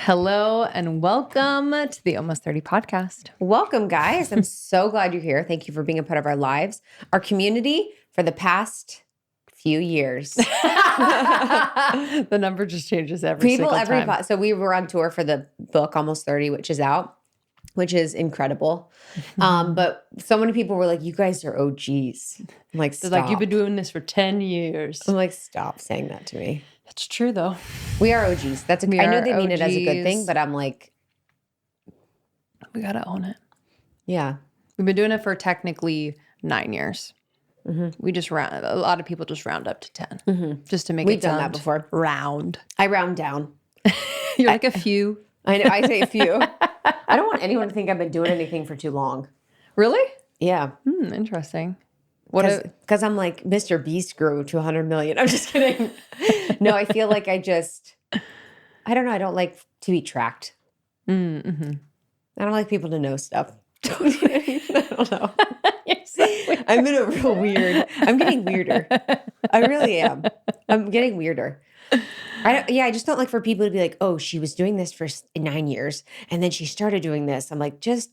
Hello and welcome to the Almost 30 podcast. Welcome, guys. I'm so glad you're here. Thank you for being a part of our lives, our community for the past few years. The number just changes every single time. So we were on tour for the book Almost 30, which is out, which is incredible. But so many people were like, you guys are OGs. I'm like, stop. They're like, you've been doing this for 10 years. I'm like, stop saying that to me. That's true, though. We are OGs. I know they mean it as a good thing, but I'm like, we got to own it. Yeah. We've been doing it for technically 9 years. Mm-hmm. We just a lot of people just round up to 10 just to make We've it done sound that before. Round. I round down. You're like a few. I know. I say a few. I don't want anyone to think I've been doing anything for too long. Really? Yeah. Interesting. Because I'm like, Mr. Beast grew to 100 million. I'm just kidding. No, I feel like I don't know. I don't like to be tracked. Mm-hmm. I don't like people to know stuff. I don't know. I'm getting weirder. I really am. I'm getting weirder. I just don't like for people to be like, oh, she was doing this for 9 years and then she started doing this. I'm like, just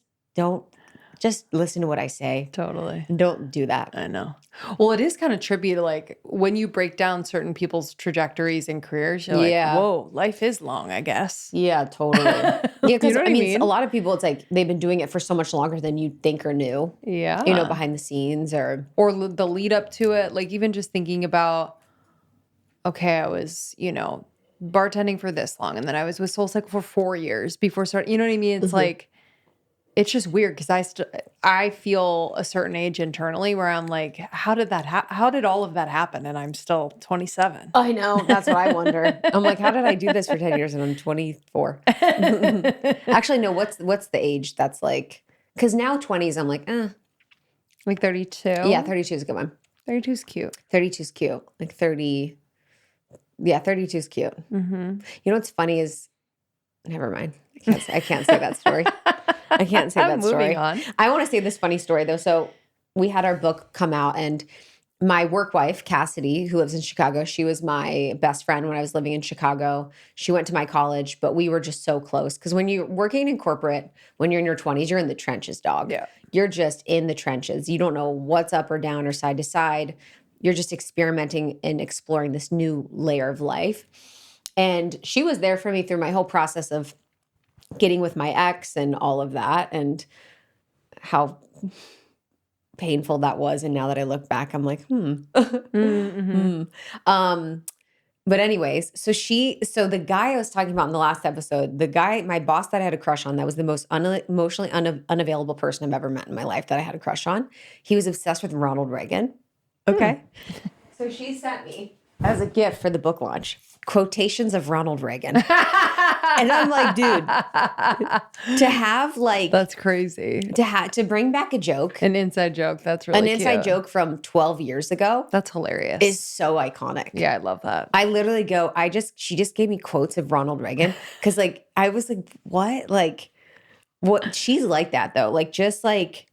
listen to what I say. Totally. Don't do that. I know. Well, it is kind of trippy to like when you break down certain people's trajectories and careers, you're like, whoa, life is long, I guess. Yeah, totally. Yeah, because you know what I mean? A lot of people, it's like they've been doing it for so much longer than you think or knew. Yeah. You know, behind the scenes or the lead up to it. Like even just thinking about, okay, I was, bartending for this long and then I was with SoulCycle for 4 years before starting, you know what I mean? It's like, it's just weird because I feel a certain age internally where I'm like, how did all of that happen? And I'm still 27. I know. That's what I wonder. I'm like, how did I do this for 10 years and I'm 24? Actually, no, what's the age that's like, because now 20s, I'm like, Like 32? Yeah, 32 is a good one. 32 is cute. 32 is cute. Like 30. Yeah, 32 is cute. Mm-hmm. You know what's funny is, never mind. I can't say that story. I can't say that story. Moving on. I want to say this funny story though. So we had our book come out and my work wife, Cassidy, who lives in Chicago, she was my best friend when I was living in Chicago. She went to my college, but we were just so close. Because when you're working in corporate, when you're in your 20s, you're in the trenches, dog. Yeah. You're just in the trenches. You don't know what's up or down or side to side. You're just experimenting and exploring this new layer of life. And she was there for me through my whole process of getting with my ex and all of that and how painful that was. And now that I look back, I'm like, But anyways, so the guy I was talking about in the last episode, my boss that I had a crush on, that was the most emotionally unavailable person I've ever met in my life that I had a crush on. He was obsessed with Ronald Reagan. Okay. So she sent me as a gift for the book launch, quotations of Ronald Reagan. And I'm like, dude, to have like... That's crazy. To bring back a joke. An inside joke. That's really cute. An inside joke from 12 years ago. That's hilarious. Is so iconic. Yeah, I love that. I literally go, she just gave me quotes of Ronald Reagan. Because like, I was like, what? Like, what? She's like that though. Like, just like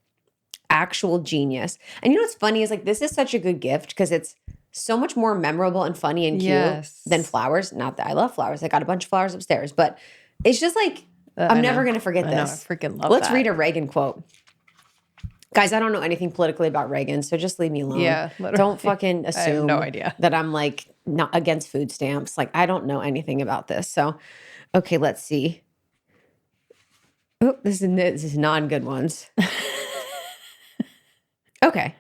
actual genius. And you know what's funny is like, this is such a good gift because it's so much more memorable and funny and cute than flowers. Not that I love flowers. I got a bunch of flowers upstairs, but it's just like, I'm never going to forget this. I know, I freaking love Let's that. read a Reagan quote. Guys, I don't know anything politically about Reagan, so just leave me alone. Yeah, literally. Don't fucking assume I have no idea that I'm like not against food stamps. Like, I don't know anything about this. So, okay, let's see. Oh, this is non-good ones. Okay.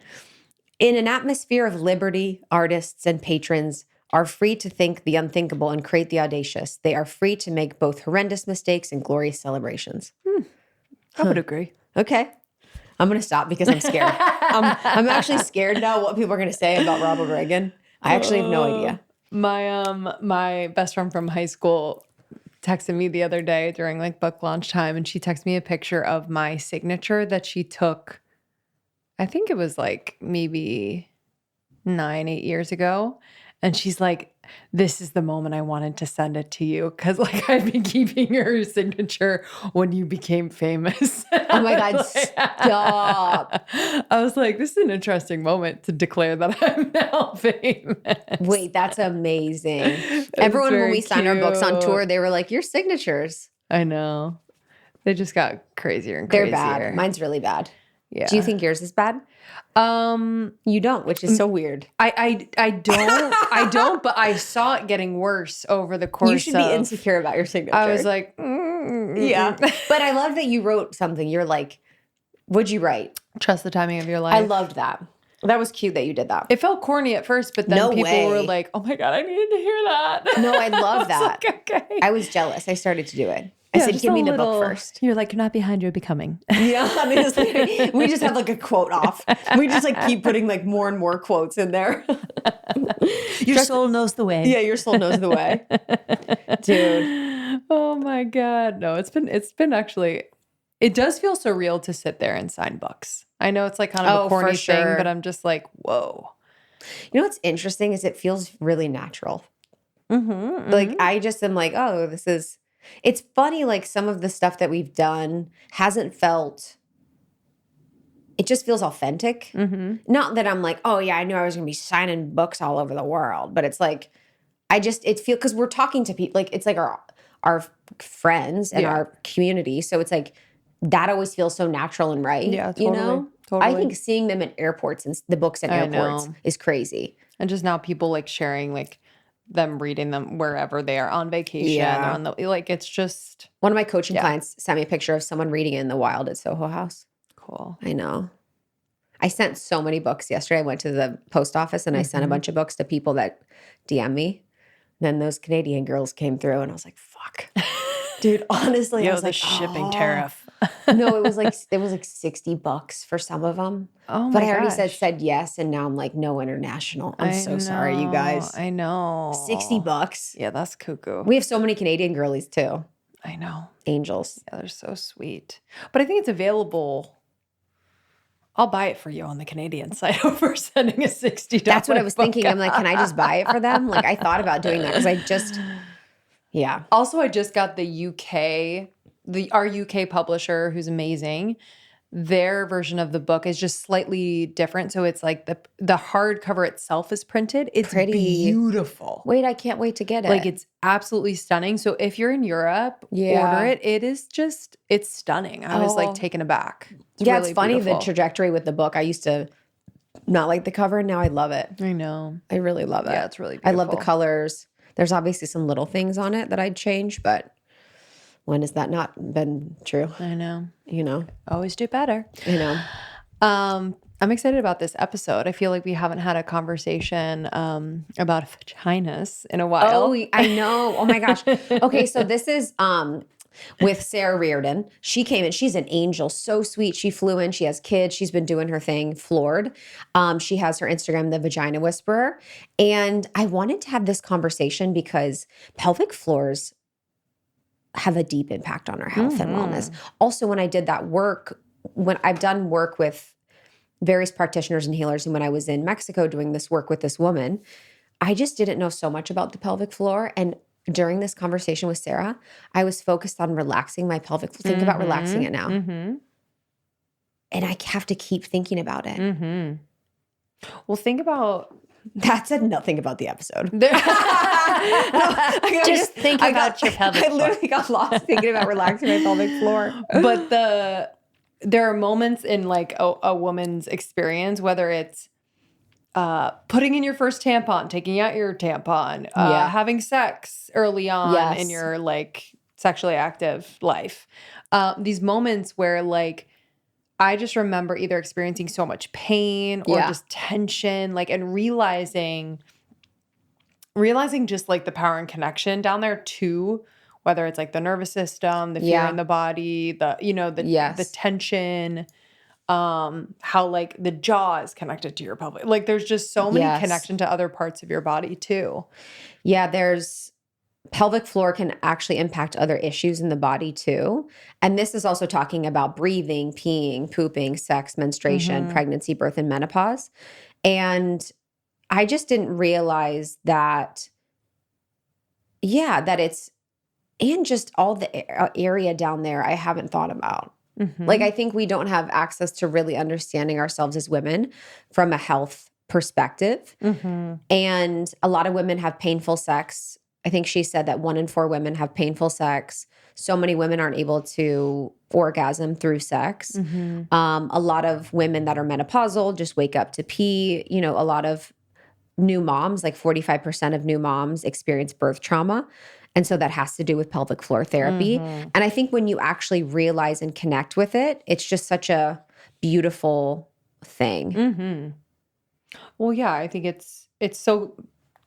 In an atmosphere of liberty, artists and patrons are free to think the unthinkable and create the audacious. They are free to make both horrendous mistakes and glorious celebrations. I would agree. Okay. I'm going to stop because I'm scared. I'm actually scared now what people are going to say about Ronald Reagan. I actually have no idea. My best friend from high school texted me the other day during like book launch time, and she texted me a picture of my signature that she took. I think it was like maybe 8 years ago. And she's like, this is the moment I wanted to send it to you because like I've been keeping your signature when you became famous. Oh my God, stop. I was like, this is an interesting moment to declare that I'm now famous. Wait, that's amazing. It was Everyone, when very we signed our books on tour, cute. they were like, your signatures. I know. They just got crazier and They're crazier. bad. Mine's really bad. Yeah. Do you think yours is bad? You don't, which is so weird. I don't, but I saw it getting worse over the course of. You should be insecure about your signature. I was like, yeah. But I love that you wrote something. You're like, what'd you write? Trust the timing of your life. I loved that. That was cute that you did that. It felt corny at first, but then No people were way. like, oh my God, I needed to hear that. No, I love that. Like, okay. I was jealous. I started to do it. I said, just give a me the little- book first. You're like, you're not behind, you're becoming. Yeah, honestly, we just have like a quote off. We just like keep putting like more and more quotes in there. Your soul knows the way. Yeah, your soul knows the way. Dude. Oh my God. No, it's been actually, it does feel surreal to sit there and sign books. I know it's like kind of a corny thing, but I'm just like, whoa. You know what's interesting is it feels really natural. Mm-hmm, Like I just am like, oh, this is, it's funny, like some of the stuff that we've done hasn't felt, it just feels authentic. Not that I'm like, oh yeah, I knew I was gonna be signing books all over the world, but it's like, it feels, because we're talking to people, like it's like our friends and our community. So it's like, that always feels so natural and right. Yeah, totally. You know? Totally. I think seeing them in airports and the books in airports is crazy. And just now people like sharing like them reading them wherever they are on vacation. Yeah. Or on the, like it's just One of my coaching clients sent me a picture of someone reading it in the wild at Soho House. cool. I know. I sent so many books yesterday. I went to the post office and I sent a bunch of books to people that DM me. Then those Canadian girls came through and I was like, fuck. Dude, honestly, I was like, shipping tariff. No, it was like $60 for some of them. Oh my But I already gosh. said yes, and now I'm like, no international. I'm so sorry, you guys. I know. $60. Yeah, that's cuckoo. We have so many Canadian girlies too. I know. Angels. Yeah, they're so sweet. But I think it's available. I'll buy it for you on the Canadian site over sending a $60. That's what I was book. thinking. I'm like, can I just buy it for them? Like, I thought about doing that because I just, yeah. Also, I just got our UK publisher, who's amazing. Their version of the book is just slightly different. So it's like the hardcover itself is printed. It's Pretty. beautiful. Wait, I can't wait to get it. Like it's absolutely stunning. So if you're in Europe, Yeah. order it. It's stunning. I was Oh. like taken aback. yeah, really it's funny beautiful. the trajectory with the book. I used to not like the cover, and now I love it. I know. I really love it. Yeah, it's really I love the beautiful. colors. There's obviously some little things on it that I'd change, but when has that not been true? I know. You know, Always do better. you know. I'm excited about this episode. I feel like we haven't had a conversation about vaginas in a while. Oh, I know. Oh my gosh. Okay, so this is with Sara Reardon. She came in. She's an angel, so sweet. She flew in. She has kids. She's been doing her thing. Floored. She has her Instagram, the Vagina Whisperer, and I wanted to have this conversation because pelvic floors have a deep impact on our health and wellness. Also, when I did that work, when I've done work with various practitioners and healers, and when I was in Mexico doing this work with this woman, I just didn't know so much about the pelvic floor. And during this conversation with Sara, I was focused on relaxing my pelvic floor. Think about relaxing it now. And I have to keep thinking about it. Well, think about That said nothing about the episode. Just think about your pelvic I floor. literally got lost thinking about relaxing my pelvic floor. But there are moments in like a woman's experience, whether it's putting in your first tampon, taking out your tampon, having sex early on in your like sexually active life. These moments where like I just remember either experiencing so much pain or just tension, like, and realizing just like the power and connection down there too, whether it's like the nervous system, the fear in the body, the tension, how like the jaw is connected to your pelvic. Like there's just so many connection to other parts of your body too. Yeah, pelvic floor can actually impact other issues in the body too. And this is also talking about breathing, peeing, pooping, sex, menstruation, pregnancy, birth, and menopause. And I just didn't realize that, yeah, that it's, and just all the area down there I haven't thought about. Like, I think we don't have access to really understanding ourselves as women from a health perspective. And a lot of women have painful sex. I think she said that 1 in 4 women have painful sex. So many women aren't able to orgasm through sex. A lot of women that are menopausal just wake up to pee. You know, a lot of new moms, like 45% of new moms experience birth trauma. And so that has to do with pelvic floor therapy. And I think when you actually realize and connect with it, it's just such a beautiful thing. Well, yeah, I think it's so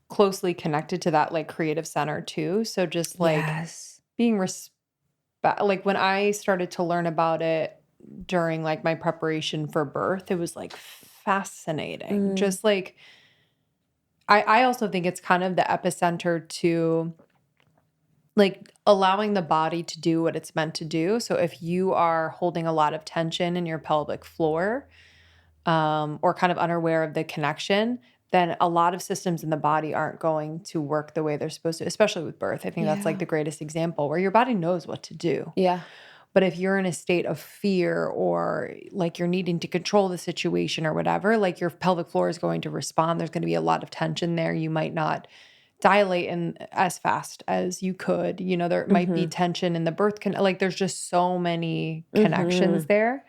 closely connected to that like creative center too. So just like Yes. being like when I started to learn about it during like my preparation for birth, it was like fascinating. Just like I also think it's kind of the epicenter to like allowing the body to do what it's meant to do. So if you are holding a lot of tension in your pelvic floor, or kind of unaware of the connection, then a lot of systems in the body aren't going to work the way they're supposed to, especially with birth. I think that's like Yeah. the greatest example where your body knows what to do. Yeah. But if you're in a state of fear or like you're needing to control the situation or whatever, like your pelvic floor is going to respond. There's going to be a lot of tension there. You might not dilate in as fast as you could. You know, there might be tension in the like there's just so many connections there.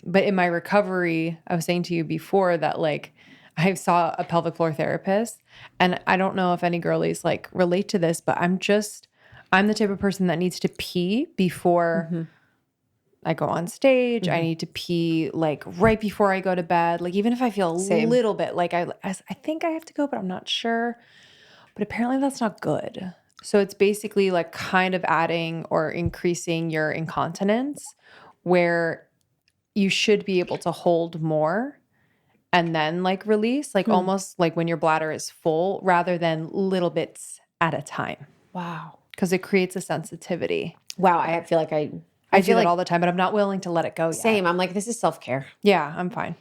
But in my recovery, I was saying to you before that like I saw a pelvic floor therapist, and I don't know if any girlies like relate to this, but I'm the type of person that needs to pee before I go on stage. I need to pee like right before I go to bed. Like even if I feel a Same. little bit like I think I have to go, but I'm not sure. But apparently that's not good. So it's basically like kind of adding or increasing your incontinence where you should be able to hold more and then like release, like almost like when your bladder is full rather than little bits at a time. Wow. Because it creates a sensitivity. Wow. I feel like I I feel do that like all the time, but I'm not willing to let it go yet. same. I'm like, this is self-care. Yeah, I'm fine.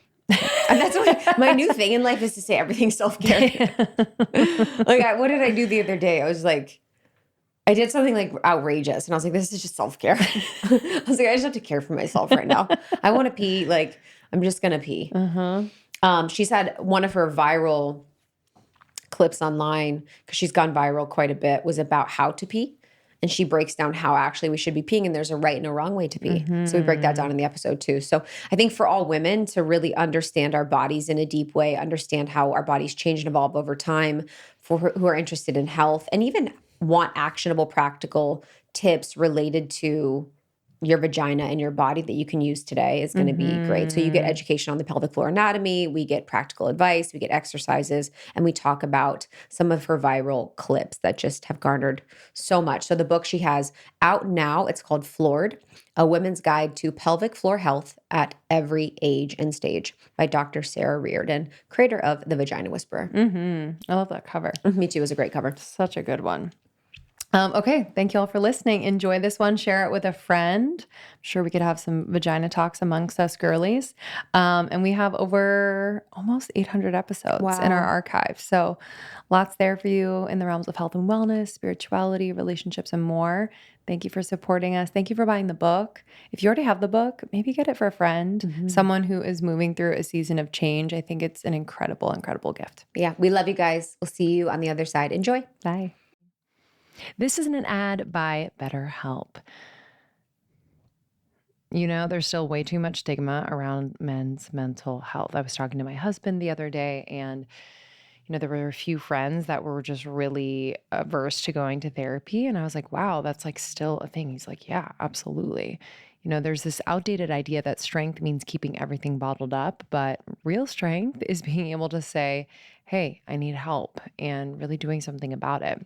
And that's my new thing in life is to say everything's self-care. Like, what did I do the other day? I was like, I did something like outrageous, and I was like, this is just self-care. I was like, I just have to care for myself right now. I want to pee. Like, I'm just gonna pee. She's had one of her viral clips online, because she's gone viral quite a bit, was about how to pee. And she breaks down how actually we should be peeing, and there's a right and a wrong way to pee. So we break that down in the episode too. So I think for all women to really understand our bodies in a deep way, understand how our bodies change and evolve over time, for who are interested in health and even want actionable, practical tips related to your vagina and your body that you can use today is going to be great. So you get education on the pelvic floor anatomy, we get practical advice, we get exercises, and we talk about some of her viral clips that just have garnered so much. So the book she has out now, it's called Floored, A Women's Guide to Pelvic Floor Health at Every Age and Stage by Dr. Sara Reardon, creator of The Vagina Whisperer. I love that cover. Me too, it was a great cover. Such a good one. Okay, thank you all for listening. Enjoy this one. Share it with a friend. I'm sure we could have some vagina talks amongst us girlies. And we have over almost 800 episodes in our archive. So lots there for you in the realms of health and wellness, spirituality, relationships, and more. Thank you for supporting us. Thank you for buying the book. If you already have the book, maybe get it for a friend, someone who is moving through a season of change. I think it's an incredible, incredible gift. Yeah, we love you guys. We'll see you on the other side. Enjoy. Bye. This isn't an ad by BetterHelp. You know, there's still way too much stigma around men's mental health. I was talking to my husband the other day, and, you know, there were a few friends that were just really averse to going to therapy. And I was like, wow, that's like still a thing. He's like, yeah, absolutely. You know, there's this outdated idea that strength means keeping everything bottled up, but real strength is being able to say, hey, I need help, and really doing something about it.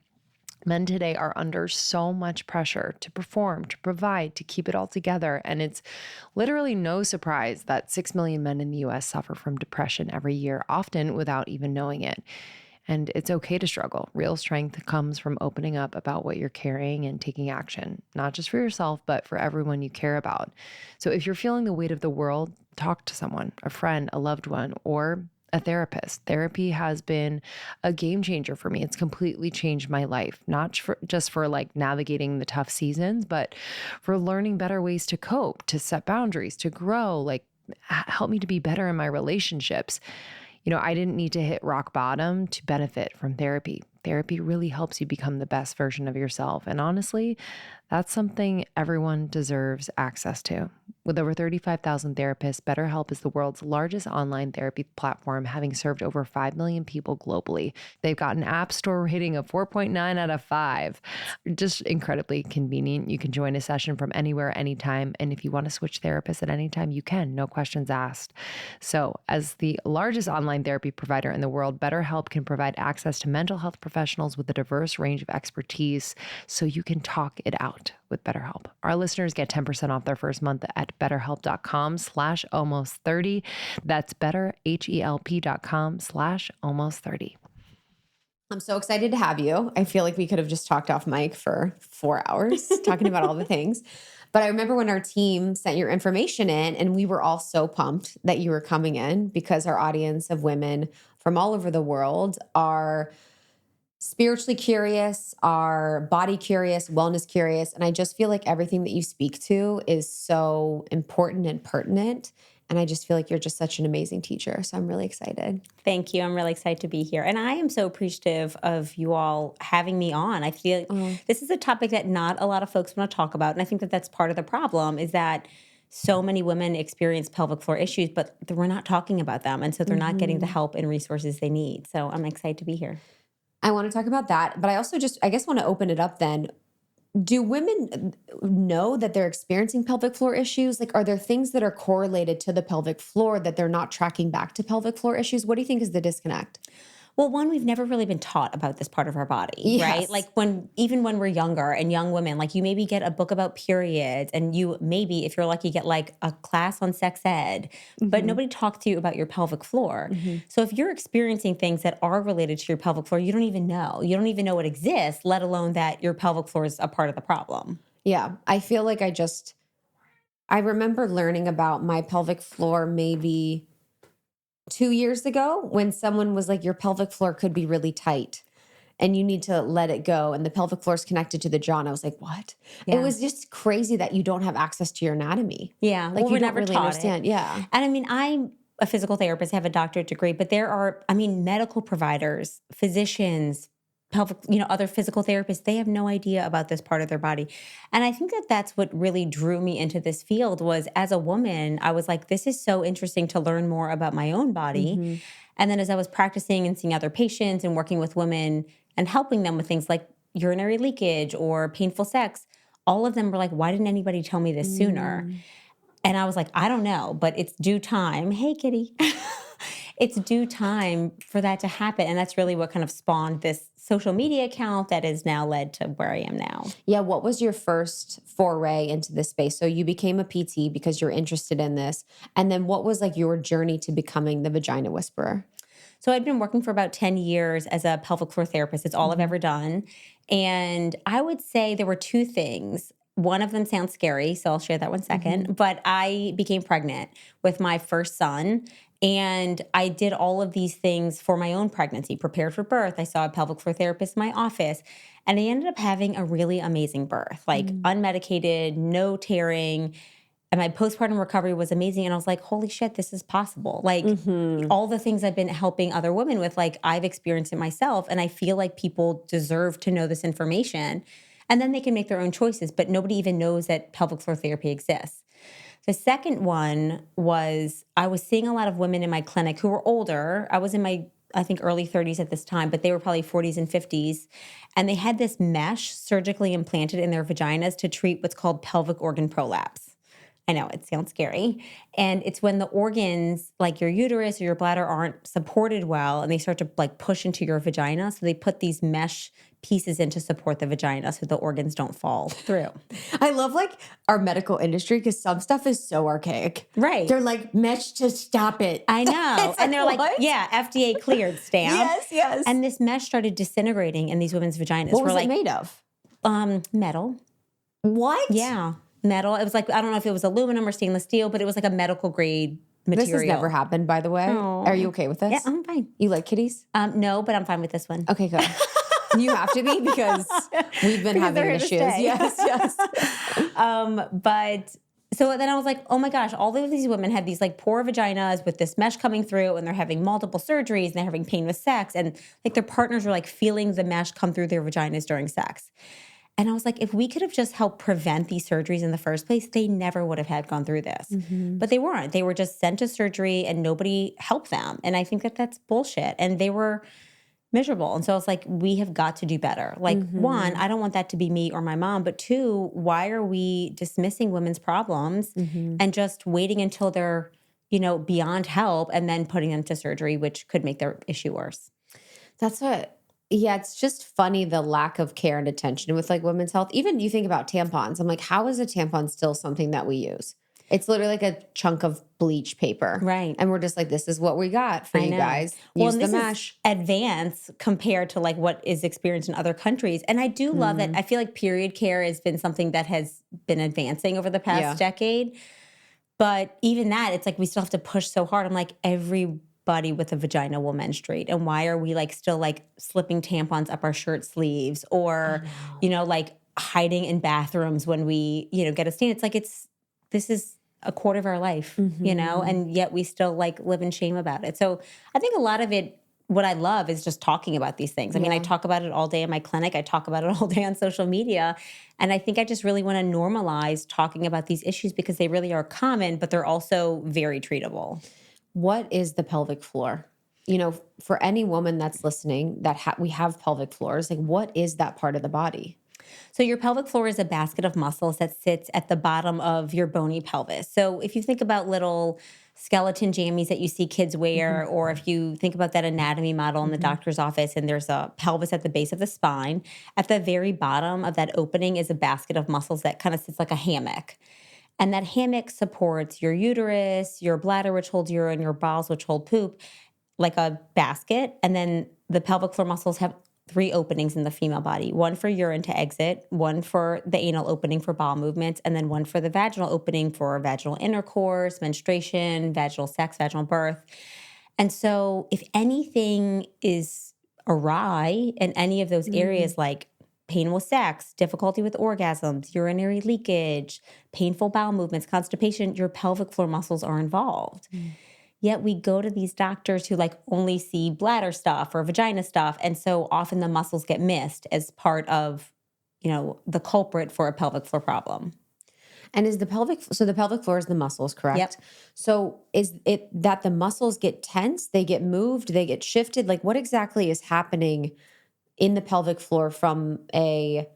Men today are under so much pressure to perform, to provide, to keep it all together. And it's literally no surprise that 6 million men in the US suffer from depression every year, often without even knowing it. And it's okay to struggle. Real strength comes from opening up about what you're carrying and taking action, not just for yourself, but for everyone you care about. So if you're feeling the weight of the world, talk to someone, a friend, a loved one, or a therapist. Therapy has been a game changer for me. It's completely changed my life, not just for like navigating the tough seasons, but for learning better ways to cope, to set boundaries, to grow, like help me to be better in my relationships. I didn't need to hit rock bottom to benefit from therapy. Therapy really helps you become the best version of yourself. And honestly, that's something everyone deserves access to. With over 35,000 therapists, BetterHelp is the world's largest online therapy platform, having served over 5 million people globally. They've got an app store rating of 4.9 out of 5. Just incredibly convenient. You can join a session from anywhere, anytime. And if you want to switch therapists at any time, you can, no questions asked. So, as the largest online therapy provider in the world, BetterHelp can provide access to mental health professionals with a diverse range of expertise so you can talk it out with BetterHelp. Our listeners get 10% off their first month at betterhelp.com/almost30. That's betterhelp.com/almost30. I'm so excited to have you. I feel like we could have just talked off mic for 4 hours talking about all the things. But I remember when our team sent your information in, and we were all so pumped that you were coming in, because our audience of women from all over the world are spiritually curious, are body curious, wellness curious. And I just feel like everything that you speak to is so important and pertinent. And I just feel like you're just such an amazing teacher. So I'm really excited. Thank you. I'm really excited to be here. And I am so appreciative of you all having me on. I feel this is a topic that not a lot of folks want to talk about. And I think that that's part of the problem, is that so many women experience pelvic floor issues, but we're not talking about them. And so they're not getting the help and resources they need. So I'm excited to be here. I want to talk about that, but I also I guess, want to open it up then. Do women know that they're experiencing pelvic floor issues? Like, are there things that are correlated to the pelvic floor that they're not tracking back to pelvic floor issues? What do you think is the disconnect? Well, one, we've never really been taught about this part of our body, right? Like even when we're younger and young women, like you maybe get a book about periods, and you maybe, if you're lucky, get like a class on sex ed, but nobody talks to you about your pelvic floor. So if you're experiencing things that are related to your pelvic floor, you don't even know. You don't even know it exists, let alone that your pelvic floor is a part of the problem. Yeah. I feel like I remember learning about my pelvic floor maybe 2 years ago, when someone was like, your pelvic floor could be really tight and you need to let it go. And the pelvic floor is connected to the jaw. And I was like, what? Yeah. It was just crazy that you don't have access to your anatomy. Yeah. Like, well, you don't never really taught understand. it. Yeah. And I mean, I'm a physical therapist, I have a doctorate degree, but there are, medical providers, physicians, pelvic, other physical therapists, they have no idea about this part of their body. And I think that that's what really drew me into this field. Was, as a woman, I was like, this is so interesting to learn more about my own body. And then as I was practicing and seeing other patients and working with women and helping them with things like urinary leakage or painful sex, all of them were like, why didn't anybody tell me this sooner? And I was like, I don't know, but it's due time. Hey, kitty. It's due time for that to happen. And that's really what kind of spawned this social media account that has now led to where I am now. Yeah. What was your first foray into this space? So you became a PT because you're interested in this. And then what was like your journey to becoming the Vagina Whisperer? So I'd been working for about 10 years as a pelvic floor therapist. It's all I've ever done. And I would say there were two things. One of them sounds scary, so I'll share that one second. But I became pregnant with my first son. And I did all of these things for my own pregnancy, prepared for birth. I saw a pelvic floor therapist in my office. And I ended up having a really amazing birth, like unmedicated, no tearing. And my postpartum recovery was amazing. And I was like, holy shit, this is possible. Like all the things I've been helping other women with, like I've experienced it myself. And I feel like people deserve to know this information. And then they can make their own choices. But nobody even knows that pelvic floor therapy exists. The second one was, I was seeing a lot of women in my clinic who were older. I was in my, I think, early 30s at this time, but they were probably 40s and 50s. And they had this mesh surgically implanted in their vaginas to treat what's called pelvic organ prolapse. I know, it sounds scary. And it's when the organs, like your uterus or your bladder, aren't supported well, and they start to like push into your vagina. So they put these mesh pieces in to support the vagina so the organs don't fall through. I love like our medical industry, because some stuff is so archaic. Right. They're like, mesh to stop it. I know. And they're like, what? yeah, FDA cleared stamp. Yes, yes. And this mesh started disintegrating in these women's vaginas. What was like, it made of? Metal. What? Yeah. Metal. It was like, I don't know if it was aluminum or stainless steel, but it was like a medical grade This material. has never happened, by the way. Aw. Are you okay with this? Yeah, I'm fine. You like kitties? No, but I'm fine with this one. Okay, good. You have to be because we've been Because they're having here to issues. stay. Yes. But so then I was like, oh my gosh, all of these women have these like poor vaginas with this mesh coming through, and they're having multiple surgeries, and they're having pain with sex, and like their partners are like feeling the mesh come through their vaginas during sex. And I was like, if we could have just helped prevent these surgeries in the first place, they never would have had gone through this. Mm-hmm. But they weren't. They were just sent to surgery and nobody helped them. And I think that that's bullshit. And they were miserable. And so it's like, we have got to do better. Like, one, I don't want that to be me or my mom. But two, why are we dismissing women's problems and just waiting until they're, beyond help and then putting them to surgery, which could make their issue worse? Yeah, it's just funny the lack of care and attention with like women's health. Even you think about tampons. I'm like, how is a tampon still something that we use? It's literally like a chunk of bleach paper. Right. And we're just like, this is what we got for you guys. Use the mesh. Advanced compared to like what is experienced in other countries. And I do love that. I feel like period care has been something that has been advancing over the past decade. But even that, it's like we still have to push so hard. I'm like, everybody with a vagina will menstruate. And why are we like still like slipping tampons up our shirt sleeves or, like hiding in bathrooms when we, get a stain? It's like this is a quarter of our life, and yet we still like live in shame about it. So I think a lot of it, what I love is just talking about these things. I mean, I talk about it all day in my clinic. I talk about it all day on social media. And I think I just really want to normalize talking about these issues because they really are common, but they're also very treatable. What is the pelvic floor? For any woman that's listening that we have pelvic floors, like what is that part of the body? So your pelvic floor is a basket of muscles that sits at the bottom of your bony pelvis. So if you think about little skeleton jammies that you see kids wear, or if you think about that anatomy model in the doctor's office and there's a pelvis at the base of the spine, at the very bottom of that opening is a basket of muscles that kind of sits like a hammock. And that hammock supports your uterus, your bladder, which holds urine, your bowels, which hold poop, like a basket. And then the pelvic floor muscles have 3 openings in the female body, one for urine to exit, one for the anal opening for bowel movements, and then one for the vaginal opening for vaginal intercourse, menstruation, vaginal sex, vaginal birth. And so if anything is awry in any of those areas, like pain with sex, difficulty with orgasms, urinary leakage, painful bowel movements, constipation, your pelvic floor muscles are involved. Yet we go to these doctors who like only see bladder stuff or vagina stuff. And so often the muscles get missed as part of, the culprit for a pelvic floor problem. And the pelvic floor is the muscles, correct? Yep. So is it that the muscles get tense, they get moved, they get shifted? Like what exactly is happening in the pelvic floor from a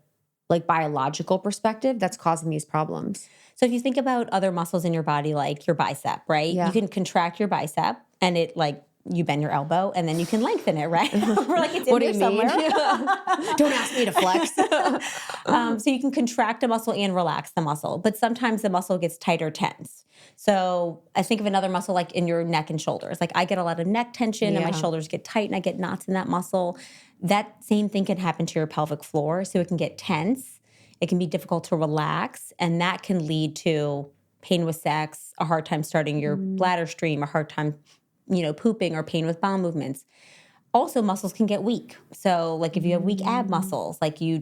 like biological perspective that's causing these problems? So if you think about other muscles in your body, like your bicep, right? Yeah. You can contract your bicep and it like you bend your elbow and then you can lengthen it, right? Or like it's in there somewhere. Don't ask me to flex. So you can contract a muscle and relax the muscle, but sometimes the muscle gets tight or tense. So I think of another muscle like in your neck and shoulders. Like I get a lot of neck tension and my shoulders get tight and I get knots in that muscle. That same thing can happen to your pelvic floor. So it can get tense. It can be difficult to relax, and that can lead to pain with sex, a hard time starting your bladder stream, a hard time, pooping, or pain with bowel movements. Also, muscles can get weak. So, like if you have weak ab muscles, like you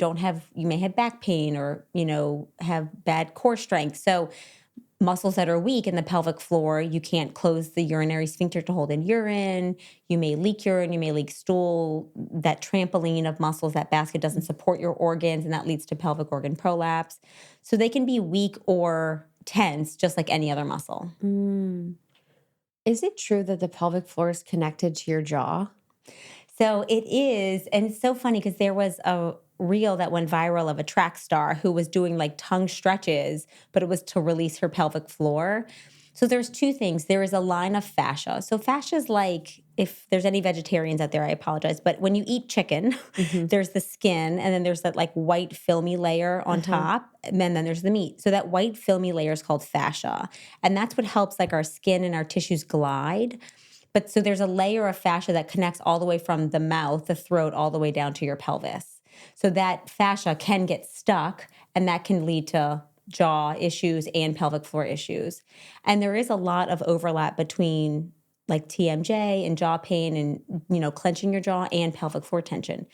may have back pain or, have bad core strength. So muscles that are weak in the pelvic floor, you can't close the urinary sphincter to hold in urine. You may leak urine, you may leak stool. That trampoline of muscles, that basket doesn't support your organs, and that leads to pelvic organ prolapse. So they can be weak or tense, just like any other muscle. Is it true that the pelvic floor is connected to your jaw? So it is, and it's so funny because there was a reel that went viral of a track star who was doing like tongue stretches, but it was to release her pelvic floor. So there's 2 things. There is a line of fascia. So fascia is like, if there's any vegetarians out there, I apologize, but when you eat chicken, there's the skin, and then there's that like white filmy layer on top, and then there's the meat. So that white filmy layer is called fascia, and that's what helps like our skin and our tissues glide. But so there's a layer of fascia that connects all the way from the mouth, the throat, all the way down to your pelvis. So that fascia can get stuck, and that can lead to jaw issues and pelvic floor issues. And there is a lot of overlap between like TMJ and jaw pain and, clenching your jaw and pelvic floor tension.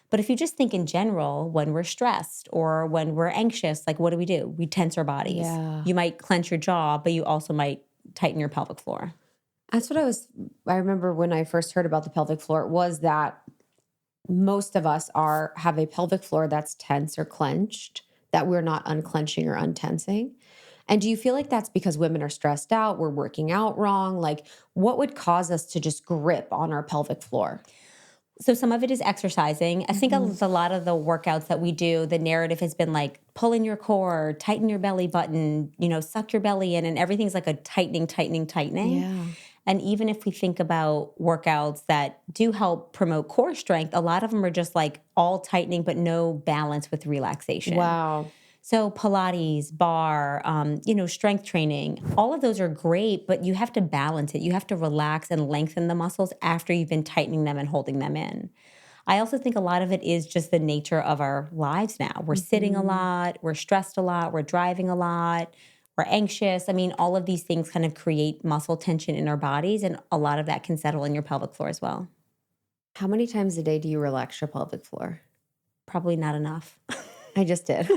But if you just think in general, when we're stressed or when we're anxious, like what do? We tense our bodies. Yeah. You might clench your jaw, but you also might tighten your pelvic floor. That's what I remember when I first heard about the pelvic floor, was that most of us have a pelvic floor that's tense or clenched, that we're not unclenching or untensing. And do you feel like that's because women are stressed out, we're working out wrong? Like, what would cause us to just grip on our pelvic floor? So some of it is exercising. I think a lot of the workouts that we do, the narrative has been like pull in your core, tighten your belly button, suck your belly in, and everything's like a tightening. Yeah. And even if we think about workouts that do help promote core strength, a lot of them are just like all tightening, but no balance with relaxation. Wow. So Pilates, bar, strength training, all of those are great, but you have to balance it. You have to relax and lengthen the muscles after you've been tightening them and holding them in. I also think a lot of it is just the nature of our lives now. We're sitting a lot, we're stressed a lot, we're driving a lot, we're anxious. I mean, all of these things kind of create muscle tension in our bodies, and a lot of that can settle in your pelvic floor as well. How many times a day do you relax your pelvic floor? Probably not enough. I just did.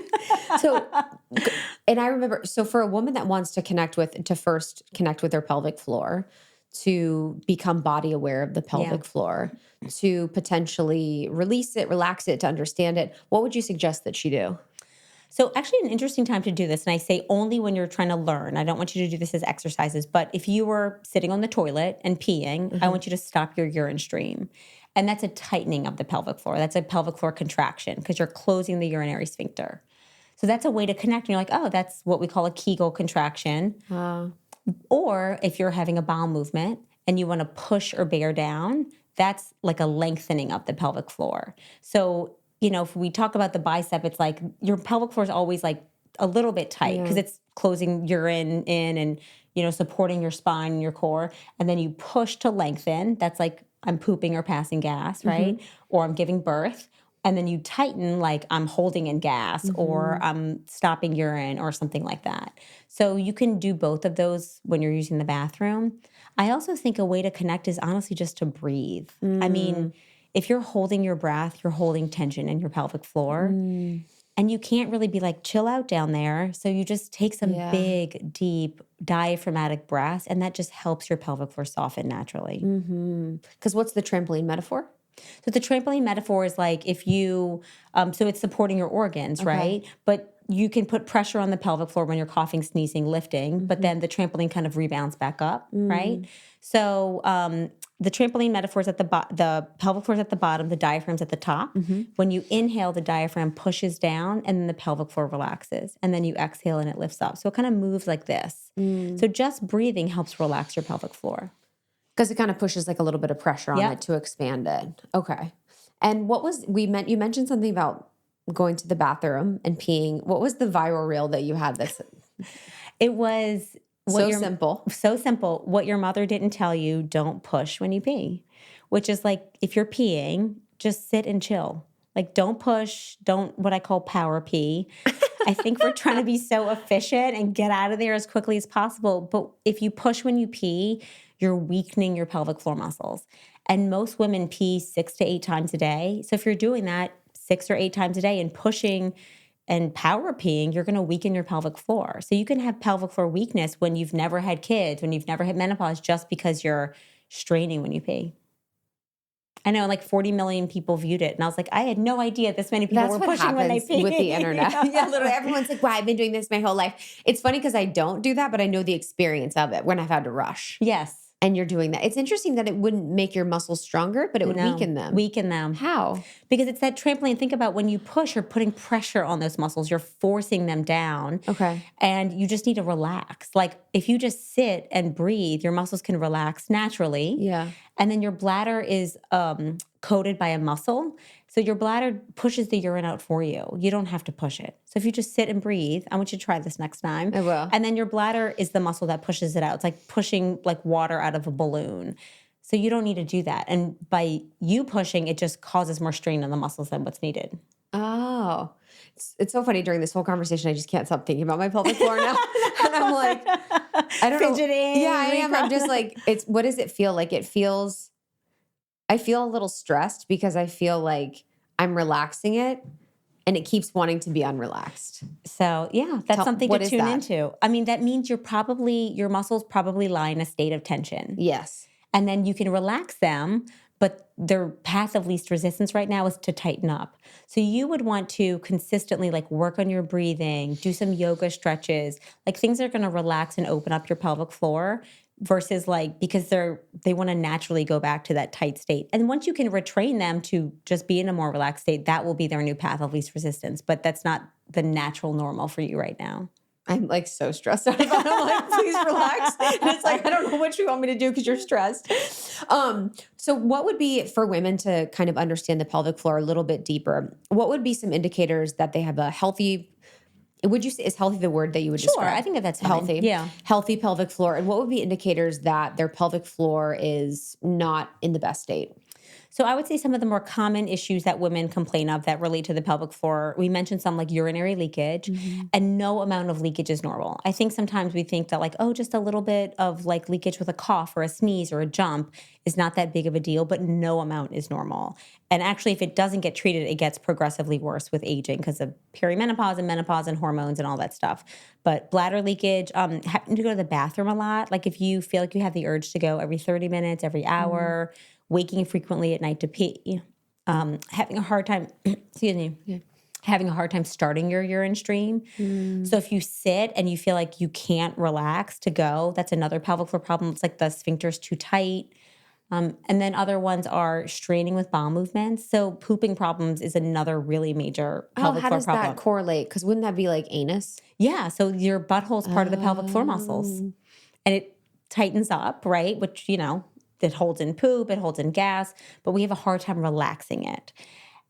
So, and I remember, so for a woman that wants to first connect with their pelvic floor, to become body aware of the pelvic floor, to potentially release it, relax it, to understand it, what would you suggest that she do? So actually an interesting time to do this, and I say only when you're trying to learn. I don't want you to do this as exercises, but if you were sitting on the toilet and peeing, I want you to stop your urine stream. And that's a tightening of the pelvic floor. That's a pelvic floor contraction because you're closing the urinary sphincter. So that's a way to connect. And you're like, oh, that's what we call a Kegel contraction. Or if you're having a bowel movement and you want to push or bear down, that's like a lengthening of the pelvic floor. So, if we talk about the bicep, it's like your pelvic floor is always like a little bit tight because it's closing urine in and, supporting your spine and your core. And then you push to lengthen. That's like I'm pooping or passing gas, right? Or I'm giving birth. And then you tighten like I'm holding in gas or I'm stopping urine or something like that. So you can do both of those when you're using the bathroom. I also think a way to connect is honestly just to breathe. I mean, if you're holding your breath, you're holding tension in your pelvic floor. And you can't really be like, chill out down there. So you just take some big, deep, diaphragmatic breaths, and that just helps your pelvic floor soften naturally. Because what's the trampoline metaphor? So the trampoline metaphor is like if you, so it's supporting your organs, right? But you can put pressure on the pelvic floor when you're coughing, sneezing, lifting, but then the trampoline kind of rebounds back up, right? So the trampoline metaphor is at the pelvic floor is at the bottom, the diaphragm's at the top. When you inhale, the diaphragm pushes down and then the pelvic floor relaxes. And then you exhale and it lifts up. So it kind of moves like this. So just breathing helps relax your pelvic floor. Because it kind of pushes like a little bit of pressure on it to expand it. Okay. And you mentioned something about going to the bathroom and peeing. What was the viral reel that you had this? It was simple. So simple. What your mother didn't tell you, don't push when you pee. Which is like, if you're peeing, just sit and chill. Like, don't push, don't what I call power pee. I think we're trying to be so efficient and get out of there as quickly as possible. But if you push when you pee, you're weakening your pelvic floor muscles. And most women pee 6 to 8 times a day. So if you're doing that 6 or 8 times a day and pushing and power peeing, you're going to weaken your pelvic floor. So you can have pelvic floor weakness when you've never had kids, when you've never hit menopause, just because you're straining when you pee. I know like 40 million people viewed it. And I was like, I had no idea this many people were pushing when they pee. With the internet. Yeah, literally. Everyone's like, wow, I've been doing this my whole life. It's funny because I don't do that, but I know the experience of it when I've had to rush. Yes. And you're doing that. It's interesting that it wouldn't make your muscles stronger, but it would weaken them. Weaken them. How? Because it's that trampoline. Think about when you push, you're putting pressure on those muscles. You're forcing them down. Okay. And you just need to relax. Like if you just sit and breathe, your muscles can relax naturally. Yeah. And then your bladder is coated by a muscle. So your bladder pushes the urine out for you. You don't have to push it. So if you just sit and breathe, I want you to try this next time. I will. And then your bladder is the muscle that pushes it out. It's like pushing like water out of a balloon. So you don't need to do that. And by you pushing, it just causes more strain on the muscles than what's needed. Oh, It's so funny during this whole conversation. I just can't stop thinking about my pelvic floor now. And I'm like, I don't know. Fidgeting. Yeah, I am. I'm just like, what does it feel like? I feel a little stressed because I feel like I'm relaxing it and it keeps wanting to be unrelaxed. So yeah, that's something what to is tune that? into. I mean, that means your muscles probably lie in a state of tension. Yes. And then you can relax them, but their path of least resistance right now is to tighten up. So you would want to consistently like work on your breathing, do some yoga stretches, like things that are going to relax and open up your pelvic floor versus like, because they want to naturally go back to that tight state. And once you can retrain them to just be in a more relaxed state, that will be their new path of least resistance. But that's not the natural normal for you right now. I'm like so stressed out about it. I'm like, please relax. And it's like, I don't know what you want me to do because you're stressed. So what would be for women to kind of understand the pelvic floor a little bit deeper? What would be some indicators that they have a healthy, would you say, is healthy the word that you would describe? Sure, I think that's fine. Healthy. Yeah. Healthy pelvic floor. And what would be indicators that their pelvic floor is not in the best state? So I would say some of the more common issues that women complain of that relate to the pelvic floor, we mentioned some like urinary leakage, and no amount of leakage is normal. I think sometimes we think that like, oh, just a little bit of like leakage with a cough or a sneeze or a jump is not that big of a deal, but no amount is normal. And actually, if it doesn't get treated, it gets progressively worse with aging because of perimenopause and menopause and hormones and all that stuff. But bladder leakage, having to go to the bathroom a lot, like if you feel like you have the urge to go every 30 minutes, every hour, waking frequently at night to pee, having a hard time, having a hard time starting your urine stream. So if you sit and you feel like you can't relax to go, that's another pelvic floor problem. It's like the sphincter's too tight. And then other ones are straining with bowel movements. So pooping problems is another really major pelvic how floor does problem. that correlate? Because wouldn't that be like anus? Yeah, so your butthole's part of the pelvic floor muscles. And it tightens up, right? Which, it holds in poop, it holds in gas, but we have a hard time relaxing it.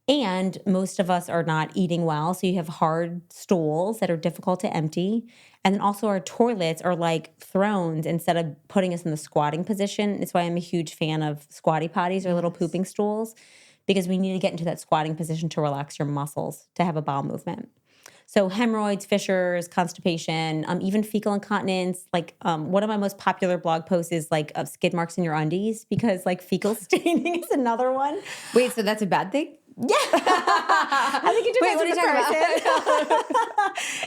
And most of us are not eating well, so you have hard stools that are difficult to empty. And then also our toilets are like thrones instead of putting us in the squatting position. It's why I'm a huge fan of squatty potties or little pooping stools, because we need to get into that squatting position to relax your muscles, to have a bowel movement. So hemorrhoids, fissures, constipation, even fecal incontinence. Like one of my most popular blog posts is like of skid marks in your undies, because like fecal staining is another one. Wait, so that's a bad thing? Yeah. I think it depends on the person.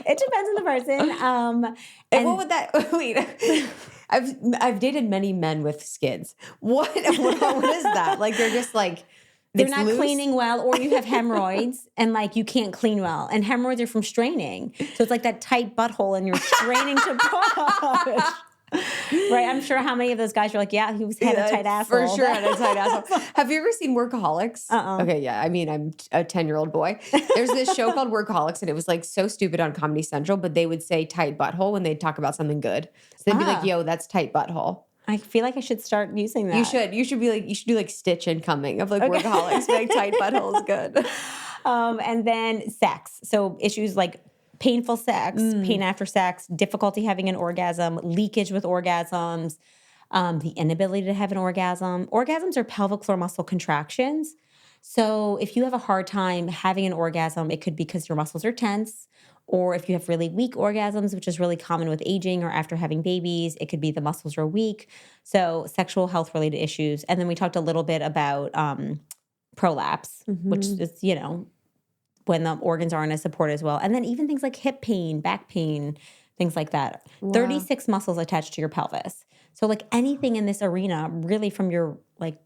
It depends on the person. And what would that, wait, I've dated many men with skids. What is that? Like they're just like, they're not cleaning well, or you have hemorrhoids and like you can't clean well. And hemorrhoids are from straining. So it's like that tight butthole and you're straining to push. Right? I'm sure how many of those guys are like, yeah, he had a tight asshole. For sure had a tight asshole. Have you ever seen Workaholics? Okay, yeah. I mean, I'm a 10-year-old boy. There's this show called Workaholics, and it was like so stupid on Comedy Central, but they would say tight butthole when they'd talk about something good. So they'd be like, yo, that's tight butthole. I feel like I should start using that. You should. You should do like Stitch Incoming of like Workaholics. Like tight butthole is good. And then sex. So issues like painful sex, pain after sex, difficulty having an orgasm, leakage with orgasms, the inability to have an orgasm. Orgasms are pelvic floor muscle contractions. So if you have a hard time having an orgasm, it could be because your muscles are tense, or if you have really weak orgasms, which is really common with aging or after having babies, it could be the muscles are weak. So sexual health related issues. And then we talked a little bit about prolapse, which is, when the organs aren't as supported as well. And then even things like hip pain, back pain, things like that. Wow. 36 muscles attached to your pelvis. So like anything in this arena, really from your like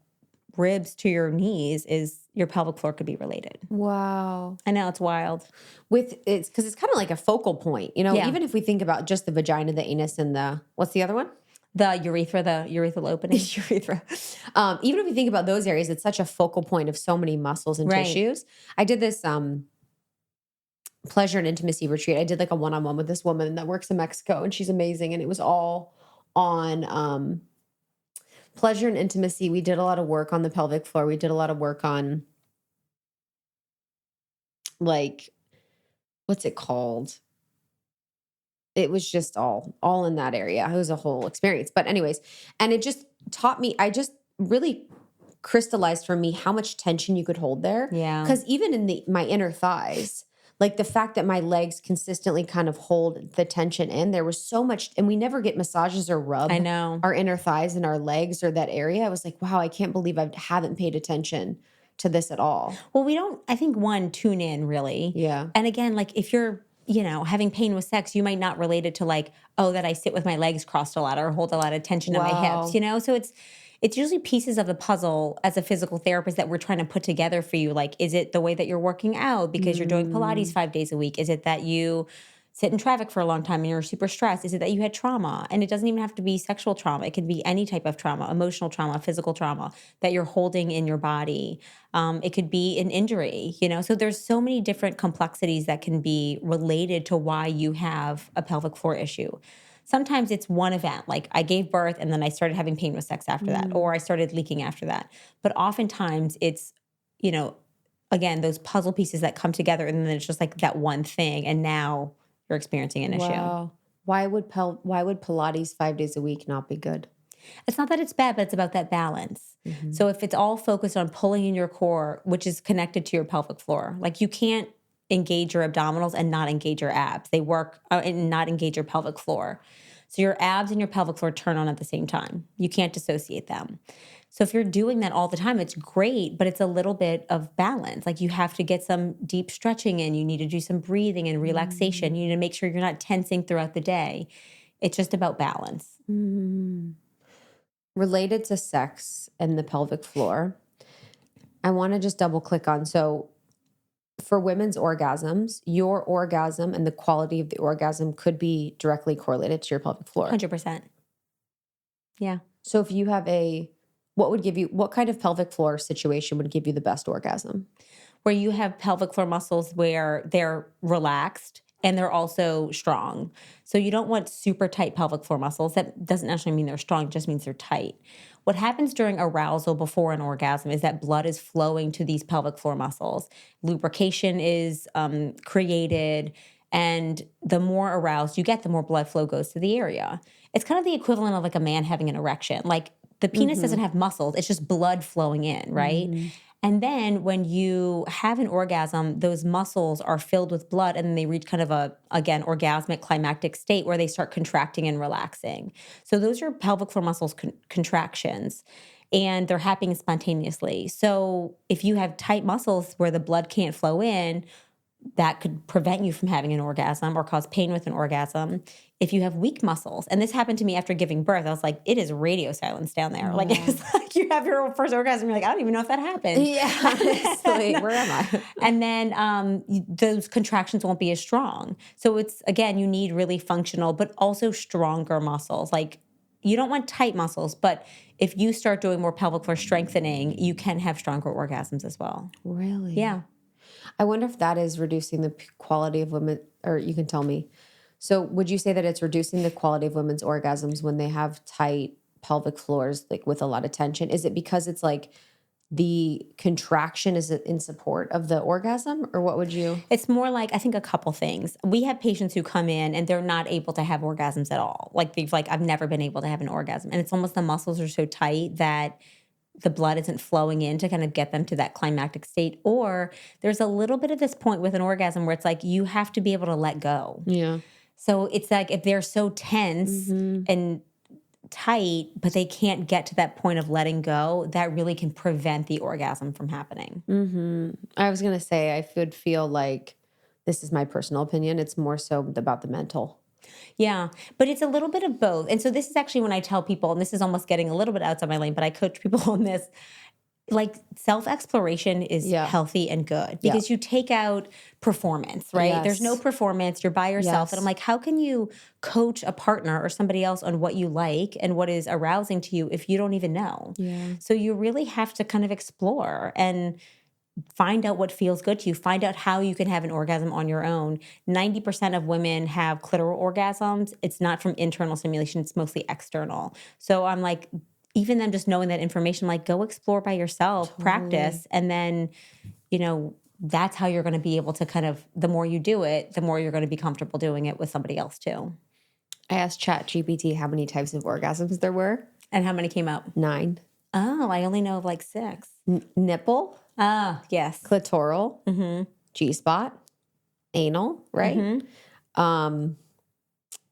ribs to your knees, is your pelvic floor could be related. Wow. I know, it's wild. It's because it's kind of like a focal point, even if we think about just the vagina, the anus, and what's the other one? The urethra, the urethral opening. Urethra. Even if we think about those areas, it's such a focal point of so many muscles and tissues. I did this pleasure and intimacy retreat. I did like a one-on-one with this woman that works in Mexico, and she's amazing. And it was all on pleasure and intimacy. We did a lot of work on the pelvic floor. We did a lot of work on like, what's it called? It was just all in that area. It was a whole experience. But anyways, and it just taught me, I just really crystallized for me how much tension you could hold there. Yeah. Because even in my inner thighs, Like the fact that my legs consistently kind of hold the tension in, there was so much, and we never get massages or rub I know. our inner thighs and our legs or that area. I was like, wow, I can't believe I haven't paid attention to this at all. Well, we don't, I think, one, tune in really. Yeah. And again, like if you're, having pain with sex, you might not relate it to like, oh, that I sit with my legs crossed a lot or hold a lot of tension on my Wow. hips, So it's usually pieces of the puzzle as a physical therapist that we're trying to put together for you. Like, is it the way that you're working out because you're doing Pilates 5 days a week? Is it that you sit in traffic for a long time and you're super stressed? Is it that you had trauma? And it doesn't even have to be sexual trauma. It can be any type of trauma, emotional trauma, physical trauma that you're holding in your body. It could be an injury, So there's so many different complexities that can be related to why you have a pelvic floor issue. Sometimes it's one event, like I gave birth and then I started having pain with sex after that, or I started leaking after that. But oftentimes it's, again, those puzzle pieces that come together and then it's just like that one thing. And now you're experiencing an issue. Wow. Why would Pilates 5 days a week not be good? It's not that it's bad, but it's about that balance. So if it's all focused on pulling in your core, which is connected to your pelvic floor, like you can't engage your abdominals and not engage your abs. They work and not engage your pelvic floor. So your abs and your pelvic floor turn on at the same time. You can't dissociate them. So if you're doing that all the time, it's great, but it's a little bit of balance. Like you have to get some deep stretching in. You need to do some breathing and relaxation. You need to make sure you're not tensing throughout the day. It's just about balance. Related to sex and the pelvic floor, I want to just double click on, so for women's orgasms, your orgasm and the quality of the orgasm could be directly correlated to your pelvic floor. 100%. Yeah. So if you have what kind of pelvic floor situation would give you the best orgasm? Where you have pelvic floor muscles where they're relaxed and they're also strong. So you don't want super tight pelvic floor muscles. That doesn't necessarily mean they're strong, it just means they're tight. What happens during arousal before an orgasm is that blood is flowing to these pelvic floor muscles. Lubrication is created, and the more aroused you get, the more blood flow goes to the area. It's kind of the equivalent of like a man having an erection. Like the penis doesn't have muscles, it's just blood flowing in, right? And then when you have an orgasm, those muscles are filled with blood and then they reach kind of orgasmic climactic state where they start contracting and relaxing. So those are pelvic floor muscles contractions and they're happening spontaneously. So if you have tight muscles where the blood can't flow in, that could prevent you from having an orgasm or cause pain with an orgasm. If you have weak muscles, and this happened to me after giving birth, I was like, it is radio silence down there. Like, it's like you have your first orgasm, you're like, I don't even know if that happened. Yeah, honestly, where am I? And then those contractions won't be as strong. So it's, again, you need really functional, but also stronger muscles. Like, you don't want tight muscles, but if you start doing more pelvic floor strengthening, you can have stronger orgasms as well. Really? Yeah. I wonder if that is reducing the quality of women, or you can tell me. So would you say that it's reducing the quality of women's orgasms when they have tight pelvic floors, like with a lot of tension? Is it because it's like the contraction is in support of the orgasm, or what would you? It's more like, I think, a couple things. We have patients who come in and they're not able to have orgasms at all. Like I've never been able to have an orgasm. And it's almost the muscles are so tight that the blood isn't flowing in to kind of get them to that climactic state. Or there's a little bit of this point with an orgasm where it's like you have to be able to let go. Yeah. So it's like if they're so tense and tight, but they can't get to that point of letting go, that really can prevent the orgasm from happening. I was going to say, I would feel like, this is my personal opinion, it's more so about the mental. Yeah, but it's a little bit of both. And so this is actually when I tell people, and this is almost getting a little bit outside my lane, but I coach people on this, like self-exploration is healthy and good because you take out performance, right? Yes. There's no performance, you're by yourself. And I'm like, how can you coach a partner or somebody else on what you like and what is arousing to you if you don't even know? Yeah. So you really have to kind of explore and find out what feels good to you. Find out how you can have an orgasm on your own. 90% of women have clitoral orgasms. It's not from internal stimulation. It's mostly external. So I'm like, even them just knowing that information, like go explore by yourself, practice. And then, that's how you're going to be able to kind of, the more you do it, the more you're going to be comfortable doing it with somebody else too. I asked ChatGPT how many types of orgasms there were. And how many came out? 9. Oh, I only know of like 6. Nipple. Ah, yes. Clitoral. G-spot. anal, right?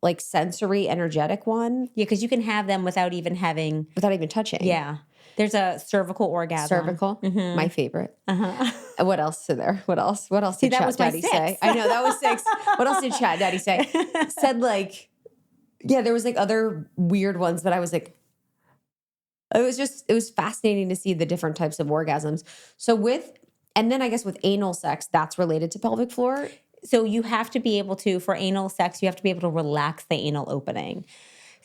Like sensory energetic one Yeah, because you can have them without even having. without even touching. Yeah, there's a cervical orgasm. Cervical, my favorite. And what else is there? What else? What else did that Chat was my Daddy say? 6. I know that was 6. What else did Chat Daddy say? Said like, yeah, there was like other weird ones that I was like, it was fascinating to see the different types of orgasms. So and then I guess with anal sex, that's related to pelvic floor. So you have to be able to, for anal sex, you have to be able to relax the anal opening.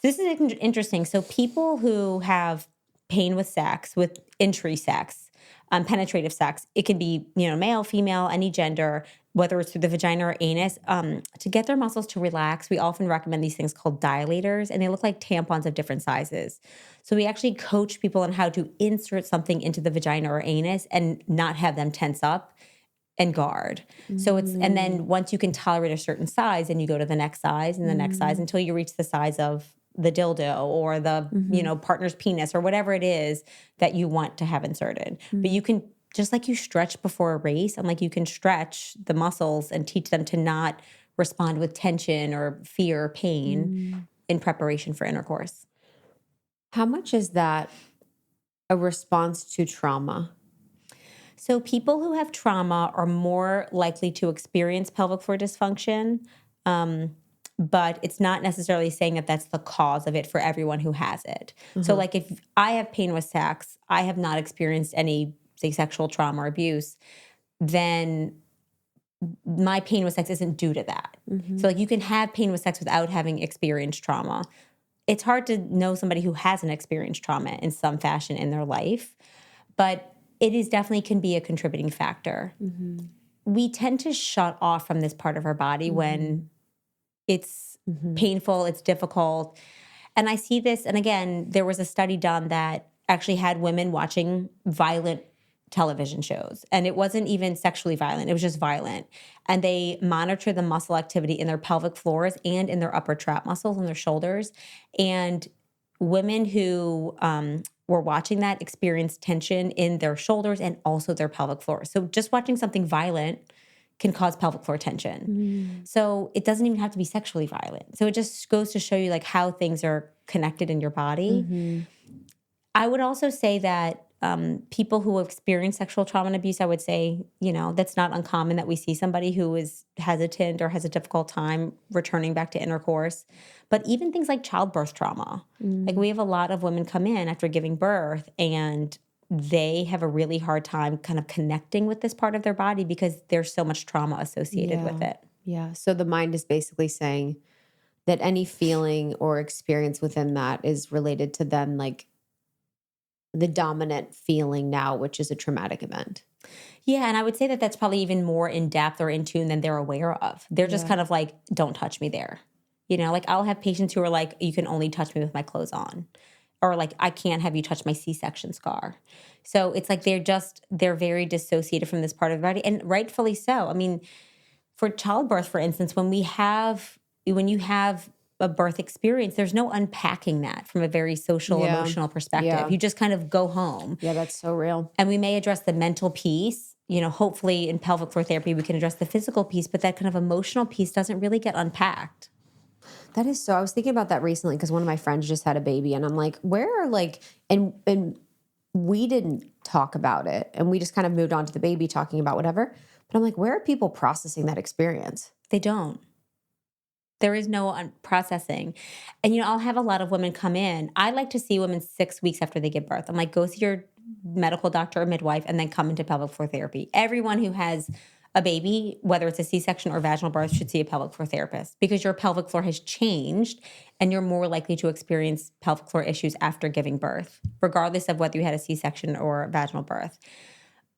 This is interesting. So people who have pain with sex, with entry sex, penetrative sex, it can be, male, female, any gender, whether it's through the vagina or anus, to get their muscles to relax, we often recommend these things called dilators, and they look like tampons of different sizes. So we actually coach people on how to insert something into the vagina or anus and not have them tense up and guard. So and then once you can tolerate a certain size, and you go to the next size and the next size until you reach the size of the dildo or the, partner's penis or whatever it is that you want to have inserted. But you can, just like you stretch before a race, and like you can stretch the muscles and teach them to not respond with tension or fear or pain in preparation for intercourse. How much is that a response to trauma? So people who have trauma are more likely to experience pelvic floor dysfunction, but it's not necessarily saying that that's the cause of it for everyone who has it. So like if I have pain with sex, I have not experienced any, say, sexual trauma or abuse, then my pain with sex isn't due to that. So like you can have pain with sex without having experienced trauma. It's hard to know somebody who hasn't experienced trauma in some fashion in their life, but it is definitely can be a contributing factor. We tend to shut off from this part of our body when it's painful, it's difficult. And I see this, and again, there was a study done that actually had women watching violent television shows. And it wasn't even sexually violent, it was just violent. And they monitor the muscle activity in their pelvic floors and in their upper trap muscles on their shoulders. And women who were watching that experienced tension in their shoulders and also their pelvic floor. So just watching something violent can cause pelvic floor tension. So it doesn't even have to be sexually violent. So it just goes to show you like how things are connected in your body. I would also say that people who experience sexual trauma and abuse, I would say, that's not uncommon that we see somebody who is hesitant or has a difficult time returning back to intercourse. But even things like childbirth trauma, like we have a lot of women come in after giving birth and they have a really hard time kind of connecting with this part of their body because there's so much trauma associated with it. Yeah. So the mind is basically saying that any feeling or experience within that is related to then like the dominant feeling now, which is a traumatic event. Yeah, and I would say that that's probably even more in depth or in tune than they're aware of. They're just kind of like, don't touch me there. Like I'll have patients who are like, you can only touch me with my clothes on. Or like, I can't have you touch my C-section scar. So it's like they're very dissociated from this part of the body, and rightfully so. I mean, for childbirth, for instance, when you have a birth experience, there's no unpacking that from a very social, emotional perspective. Yeah. You just kind of go home. Yeah, that's so real. And we may address the mental piece. Hopefully in pelvic floor therapy, we can address the physical piece, but that kind of emotional piece doesn't really get unpacked. That is so. I was thinking about that recently because one of my friends just had a baby, and I'm like, where are like, and we didn't talk about it, and we just kind of moved on to the baby talking about whatever. But I'm like, where are people processing that experience? They don't. There is no processing. And, I'll have a lot of women come in. I like to see women 6 weeks after they give birth. I'm like, go see your medical doctor or midwife and then come into pelvic floor therapy. Everyone who has a baby, whether it's a C-section or vaginal birth, should see a pelvic floor therapist because your pelvic floor has changed and you're more likely to experience pelvic floor issues after giving birth, regardless of whether you had a C-section or a vaginal birth.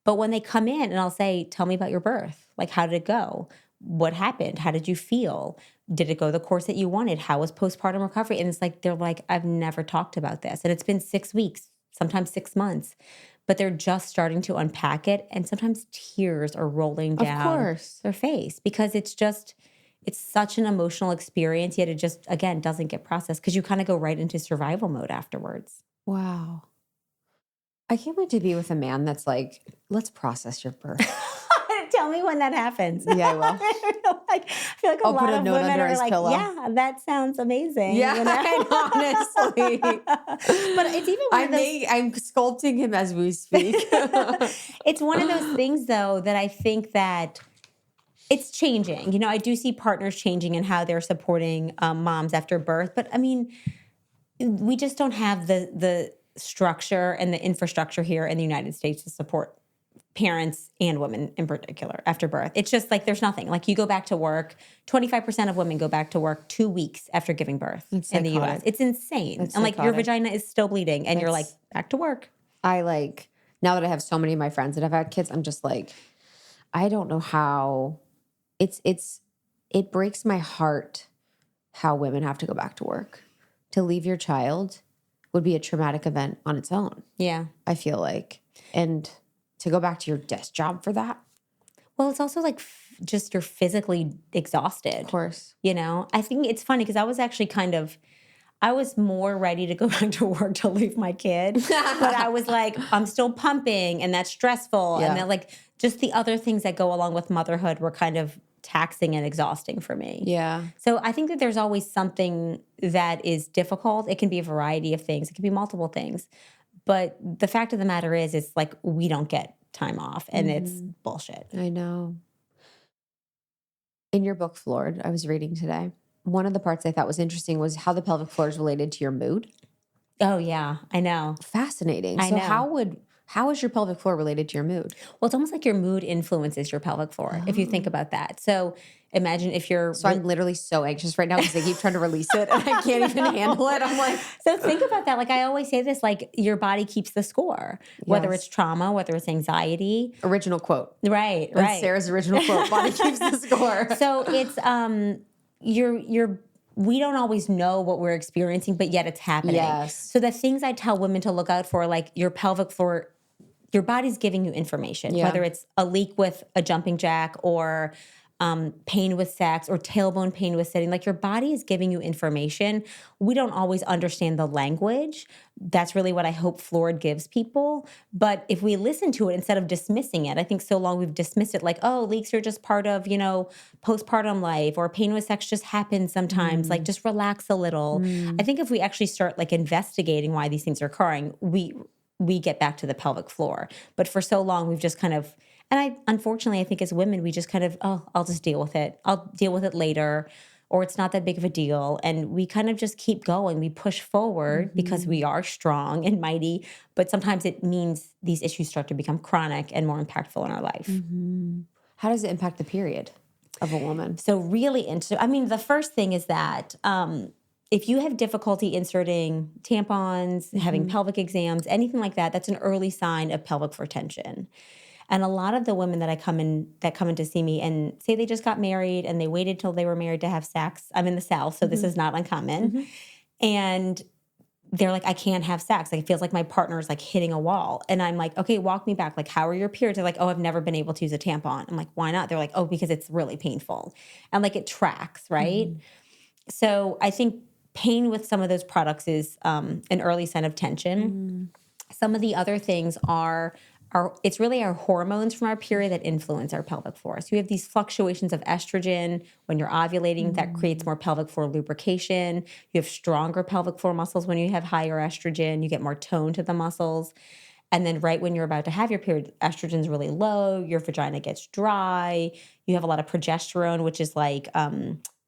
But when they come in and I'll say, tell me about your birth. Like, how did it go? What happened? How did you feel? Did it go the course that you wanted? How was postpartum recovery? And it's like, they're like, I've never talked about this. And it's been 6 weeks, sometimes 6 months, but they're just starting to unpack it. And sometimes tears are rolling down their face because it's such an emotional experience, yet it just, again, doesn't get processed because you kind of go right into survival mode afterwards. Wow. I can't wait to be with a man that's like, let's process your birth. Tell me when that happens. Yeah, I will. I feel like a I'll lot put a of note women under are his like, pillow. yeah, that sounds amazing. Yeah, you know? honestly. But it's even one of those. I'm sculpting him as we speak. It's one of those things, though, that I think that it's changing. You know, I do see partners changing in how they're supporting moms after birth. But I mean, we just don't have the structure and the infrastructure here in the United States to support parents and women in particular after birth. It's just like there's nothing. Like you go back to work, 25% of women go back to work 2 weeks after giving birth in the US. It's insane. It's and like your psychotic. vagina is still bleeding and you're like back to work. I like, now that I have so many of my friends that have had kids, I'm just like, I don't know how it breaks my heart how women have to go back to work. To leave your child would be a traumatic event on its own. Yeah. I feel like. And to go back to your desk job for that. Well, it's also like just you're physically exhausted. Of course. You know, I think it's funny because I was actually I was more ready to go back to work to leave my kid. But I was like, I'm still pumping and that's stressful. Yeah. And then like just the other things that go along with motherhood were kind of taxing and exhausting for me. Yeah. So I think that there's always something that is difficult. It can be a variety of things. It can be multiple things. But the fact of the matter is like we don't get time off and it's bullshit. I know. In your book, Floored, I was reading today, one of the parts I thought was interesting was how the pelvic floor is related to your mood. Oh, yeah, I know. Fascinating. I So know. how is your pelvic floor related to your mood? Well, it's almost like your mood influences your pelvic floor, if you think about that. So imagine if you're... So I'm literally so anxious right now because I keep trying to release it and I can't even handle it. I'm like... So think about that. Like I always say this, like your body keeps the score, whether Yes. it's trauma, whether it's anxiety. Original quote. Right, That's right. Sarah's original quote. Body keeps the score. So it's we don't always know what we're experiencing, but yet it's happening. Yes. So the things I tell women to look out for, like your pelvic floor, your body's giving you information, whether it's a leak with a jumping jack or pain with sex or tailbone pain with sitting. Like your body is giving you information. We don't always understand the language. That's really what I hope Floored gives people. But if we listen to it instead of dismissing it, I think so long we've dismissed it like, oh, leaks are just part of, postpartum life or pain with sex just happens sometimes. Like just relax a little. I think if we actually start like investigating why these things are occurring, we get back to the pelvic floor. But for so long, we've just kind of, and unfortunately, I think as women, we just kind of, I'll just deal with it. I'll deal with it later, or it's not that big of a deal. And we kind of just keep going. We push forward because we are strong and mighty, but sometimes it means these issues start to become chronic and more impactful in our life. How does it impact the period of a woman? So really, the first thing is that if you have difficulty inserting tampons, having pelvic exams, anything like that, that's an early sign of pelvic floor tension. And a lot of the women that come in to see me and say they just got married and they waited till they were married to have sex. I'm in the South, so this is not uncommon. And they're like, I can't have sex. Like, it feels like my partner is like hitting a wall. And I'm like, okay, walk me back. Like, how are your periods? They're like, oh, I've never been able to use a tampon. I'm like, why not? They're like, oh, because it's really painful. And like it tracks, right? So I think pain with some of those products is an early sign of tension. Some of the other things are it's really our hormones from our period that influence our pelvic floor. So you have these fluctuations of estrogen when you're ovulating that creates more pelvic floor lubrication. You have stronger pelvic floor muscles when you have higher estrogen. You get more tone to the muscles. And then right when you're about to have your period, estrogen's really low, your vagina gets dry. You have a lot of progesterone, which is like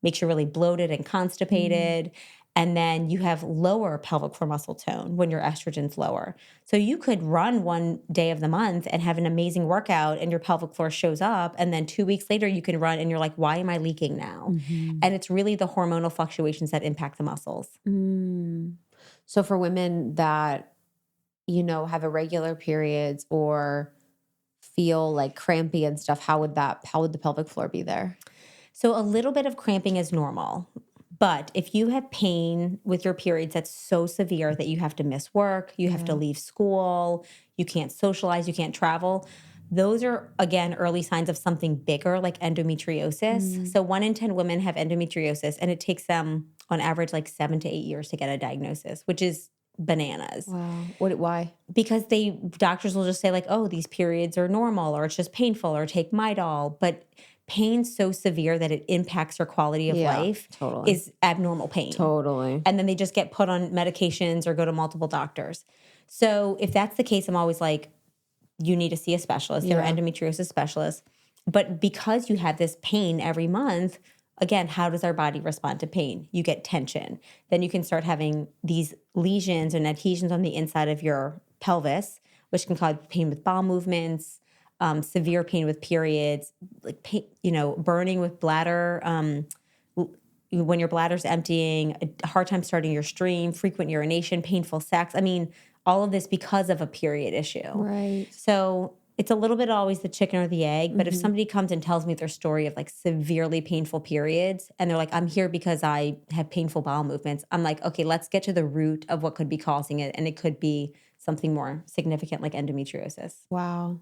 makes you really bloated and constipated. And then you have lower pelvic floor muscle tone when your estrogen's lower. So you could run one day of the month and have an amazing workout and your pelvic floor shows up. And then 2 weeks later you can run and you're like, why am I leaking now? And it's really the hormonal fluctuations that impact the muscles. So for women that, have irregular periods or feel like crampy and stuff, how would the pelvic floor be there? So a little bit of cramping is normal. But if you have pain with your periods that's so severe that you have to miss work, you have to leave school, you can't socialize, you can't travel, those are, again, early signs of something bigger like endometriosis. So 1 in 10 women have endometriosis, and it takes them, on average, like 7 to 8 years to get a diagnosis, which is bananas. Wow. Why? Because doctors will just say like, oh, these periods are normal, or it's just painful, or take Midol. But pain so severe that it impacts your quality of Yeah, life totally. is abnormal pain. Totally. And then they just get put on medications or go to multiple doctors. So if that's the case, I'm always like, you need to see a specialist. They're Yeah. endometriosis specialists. But because you have this pain every month, again, how does our body respond to pain? You get tension. Then you can start having these lesions and adhesions on the inside of your pelvis, which can cause pain with bowel movements, severe pain with periods, like pain, burning with bladder. When your bladder's emptying, a hard time starting your stream, frequent urination, painful sex. I mean, all of this because of a period issue. Right. So it's a little bit always the chicken or the egg. But if somebody comes and tells me their story of like severely painful periods and they're like, I'm here because I have painful bowel movements, I'm like, okay, let's get to the root of what could be causing it. And it could be something more significant like endometriosis. Wow.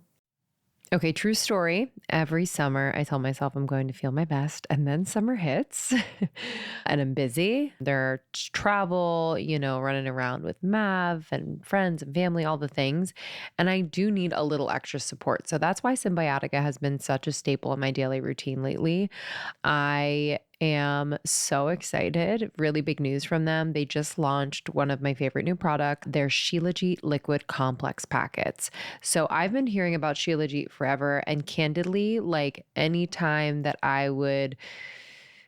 Okay, true story. Every summer, I tell myself I'm going to feel my best, and then summer hits and I'm busy. There's travel, running around with Mav and friends and family, all the things. And I do need a little extra support. So that's why Symbiotica has been such a staple in my daily routine lately. I am so excited. Really big news from them. They just launched one of my favorite new products, their Shilajit liquid complex packets. So I've been hearing about Shilajit forever, and candidly, like anytime that I would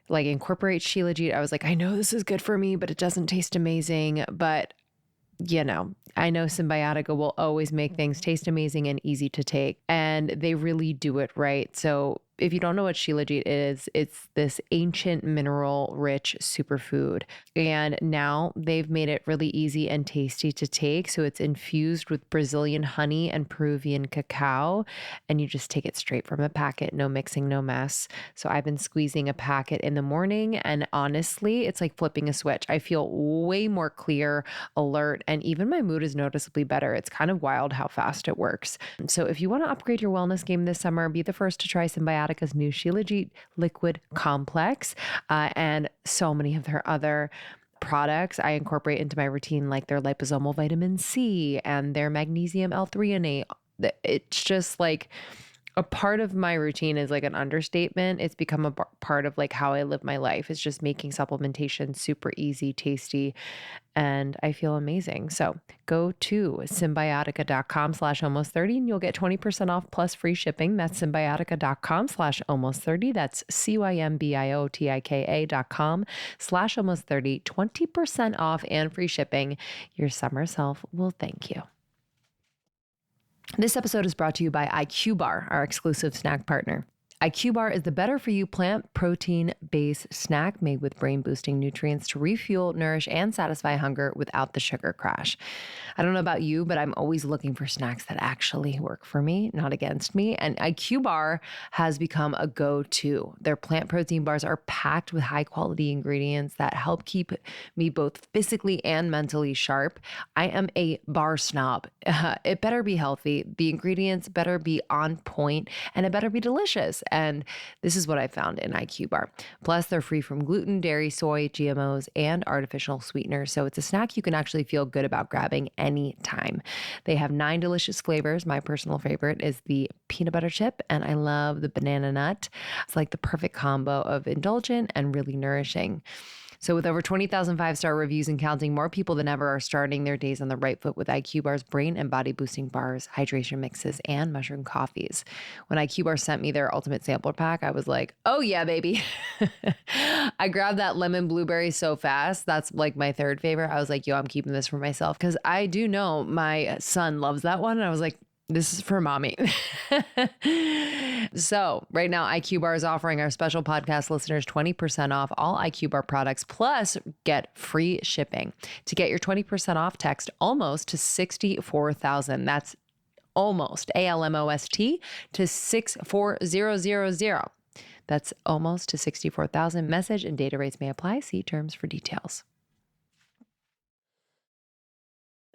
like incorporate Shilajit, I was like, I know this is good for me, but it doesn't taste amazing. But I know Symbiotica will always make things taste amazing and easy to take, and they really do it right. So if you don't know what Shilajit is, it's this ancient mineral-rich superfood. And now they've made it really easy and tasty to take. So it's infused with Brazilian honey and Peruvian cacao. And you just take it straight from a packet, no mixing, no mess. So I've been squeezing a packet in the morning. And honestly, it's like flipping a switch. I feel way more clear, alert, and even my mood is noticeably better. It's kind of wild how fast it works. So if you want to upgrade your wellness game this summer, be the first to try Symbiotica's new Shilajit liquid complex and so many of their other products I incorporate into my routine, like their liposomal vitamin C and their magnesium L-threonate. It's just like a part of my routine is like an understatement. It's become a part of like how I live my life. It's just making supplementation super easy, tasty, and I feel amazing. So go to symbiotica.com/almost30 and you'll get 20% off plus free shipping. That's symbiotica.com/almost30. That's symbiotika.com/almost30. 20% off and free shipping. Your summer self will thank you. This episode is brought to you by IQ Bar, our exclusive snack partner. IQ Bar is the better for you plant protein-based snack made with brain-boosting nutrients to refuel, nourish, and satisfy hunger without the sugar crash. I don't know about you, but I'm always looking for snacks that actually work for me, not against me. And IQ Bar has become a go-to. Their plant protein bars are packed with high-quality ingredients that help keep me both physically and mentally sharp. I am a bar snob. It better be healthy. The ingredients better be on point, and it better be delicious. And this is what I found in IQ Bar. Plus, they're free from gluten, dairy, soy, GMOs, and artificial sweeteners. So it's a snack you can actually feel good about grabbing anytime. They have 9 delicious flavors. My personal favorite is the peanut butter chip, and I love the banana nut. It's like the perfect combo of indulgent and really nourishing. So with over 20,000 5-star reviews and counting, more people than ever are starting their days on the right foot with IQ Bar's brain and body boosting bars, hydration mixes, and mushroom coffees. When IQ Bar sent me their ultimate sampler pack, I was like, oh yeah, baby. I grabbed that lemon blueberry so fast. That's like my third favorite. I was like, yo, I'm keeping this for myself because I do know my son loves that one. And I was like, this is for mommy. So right now, IQ Bar is offering our special podcast listeners 20% off all IQ Bar products, plus get free shipping. To get your 20% off, text almost to 64,000. That's almost, ALMOST, to 64000. That's almost to 64,000. Message and data rates may apply. See terms for details.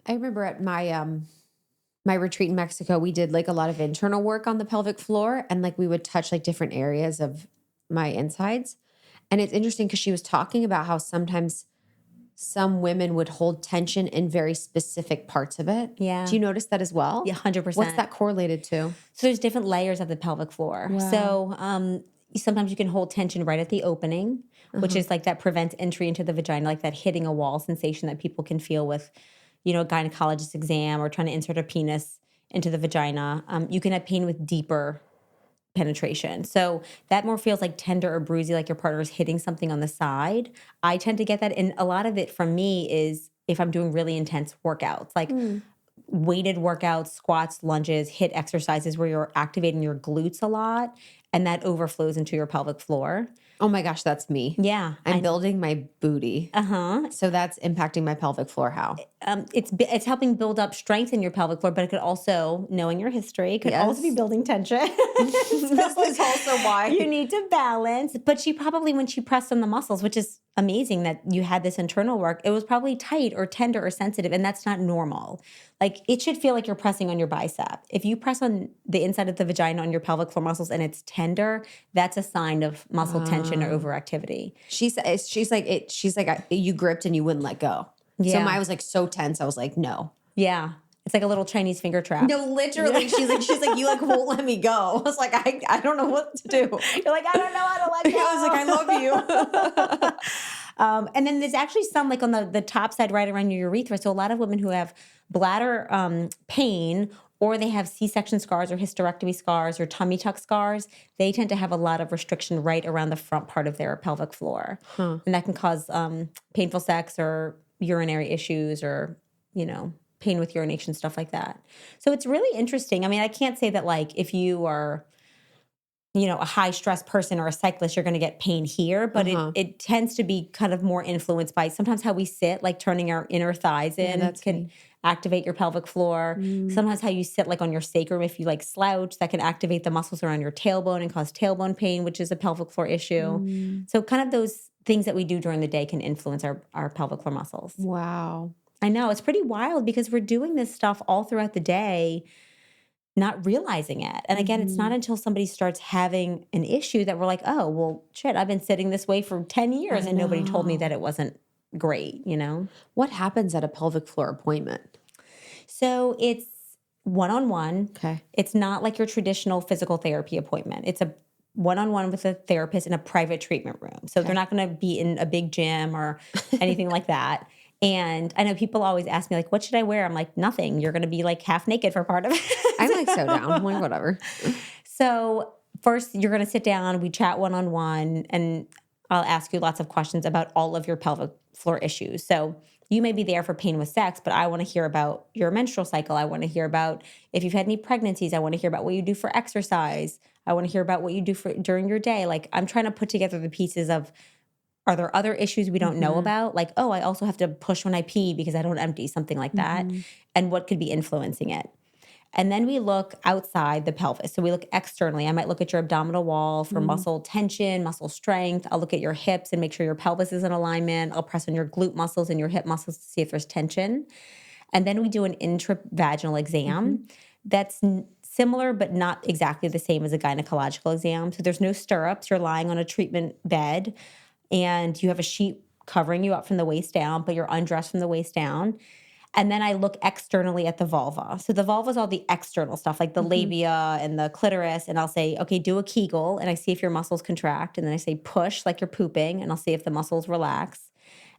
I remember at my retreat in Mexico, we did like a lot of internal work on the pelvic floor, and like we would touch like different areas of my insides. And it's interesting because she was talking about how sometimes some women would hold tension in very specific parts of it. Yeah. Do you notice that as well? Yeah, 100%. What's that correlated to? So there's different layers of the pelvic floor. Wow. So sometimes you can hold tension right at the opening, which is like that prevents entry into the vagina, like that hitting a wall sensation that people can feel with, a gynecologist exam or trying to insert a penis into the vagina. You can have pain with deeper penetration. So that more feels like tender or bruisey, like your partner is hitting something on the side. I tend to get that. And a lot of it from me is if I'm doing really intense workouts, like weighted workouts, squats, lunges, HIIT exercises where you're activating your glutes a lot, and that overflows into your pelvic floor. Oh my gosh, that's me. Yeah. I'm building my booty. So that's impacting my pelvic floor. How? It's helping build up strength in your pelvic floor, but it could also, knowing your history, could also be building tension. This is also why you need to balance. But she probably, when she pressed on the muscles, which is amazing that you had this internal work, it was probably tight or tender or sensitive, and that's not normal. Like it should feel like you're pressing on your bicep. If you press on the inside of the vagina on your pelvic floor muscles and it's tender, that's a sign of muscle tension or overactivity. She's like you gripped and you wouldn't let go. Yeah. So mine was like so tense. I was like, no. Yeah. It's like a little Chinese finger trap. No, literally. She's like, you like won't let me go. I was like, I don't know what to do. You're like, I don't know how to let go. I was like, I love you. And then there's actually some like on the top side right around your urethra. So a lot of women who have bladder pain or they have C-section scars or hysterectomy scars or tummy tuck scars, they tend to have a lot of restriction right around the front part of their pelvic floor. And that can cause painful sex or urinary issues or, pain with urination, stuff like that. So it's really interesting. I mean, I can't say that like if you are, a high stress person or a cyclist, you're going to get pain here, but it tends to be kind of more influenced by sometimes how we sit, like turning our inner thighs in can activate your pelvic floor. Sometimes how you sit like on your sacrum, if you like slouch, that can activate the muscles around your tailbone and cause tailbone pain, which is a pelvic floor issue. So kind of those things that we do during the day can influence our pelvic floor muscles. Wow. I know. It's pretty wild because we're doing this stuff all throughout the day, not realizing it. And again, it's not until somebody starts having an issue that we're like, oh, well, shit, I've been sitting this way for 10 years and nobody told me that it wasn't great, What happens at a pelvic floor appointment? So it's one-on-one. Okay. It's not like your traditional physical therapy appointment. It's a one-on-one with a therapist in a private treatment room. So they're not going to be in a big gym or anything like that. And I know people always ask me, like, what should I wear? I'm like, nothing. You're going to be like half naked for part of it. I'm like so down. I'm like, whatever. So first you're going to sit down, we chat one-on-one, and I'll ask you lots of questions about all of your pelvic floor issues. So you may be there for pain with sex, but I want to hear about your menstrual cycle. I want to hear about if you've had any pregnancies. I want to hear about what you do for exercise. I want to hear about what you do during your day. Like I'm trying to put together the pieces of, are there other issues we don't know about? Like, oh, I also have to push when I pee because I don't empty, something like that. And what could be influencing it? And then we look outside the pelvis. So we look externally. I might look at your abdominal wall for muscle tension, muscle strength. I'll look at your hips and make sure your pelvis is in alignment. I'll press on your glute muscles and your hip muscles to see if there's tension. And then we do an intravaginal exam that's similar but not exactly the same as a gynecological exam. So there's no stirrups. You're lying on a treatment bed and you have a sheet covering you up from the waist down, but you're undressed from the waist down. And then I look externally at the vulva. So the vulva is all the external stuff, like the labia and the clitoris. And I'll say, okay, do a Kegel. And I see if your muscles contract. And then I say push like you're pooping. And I'll see if the muscles relax.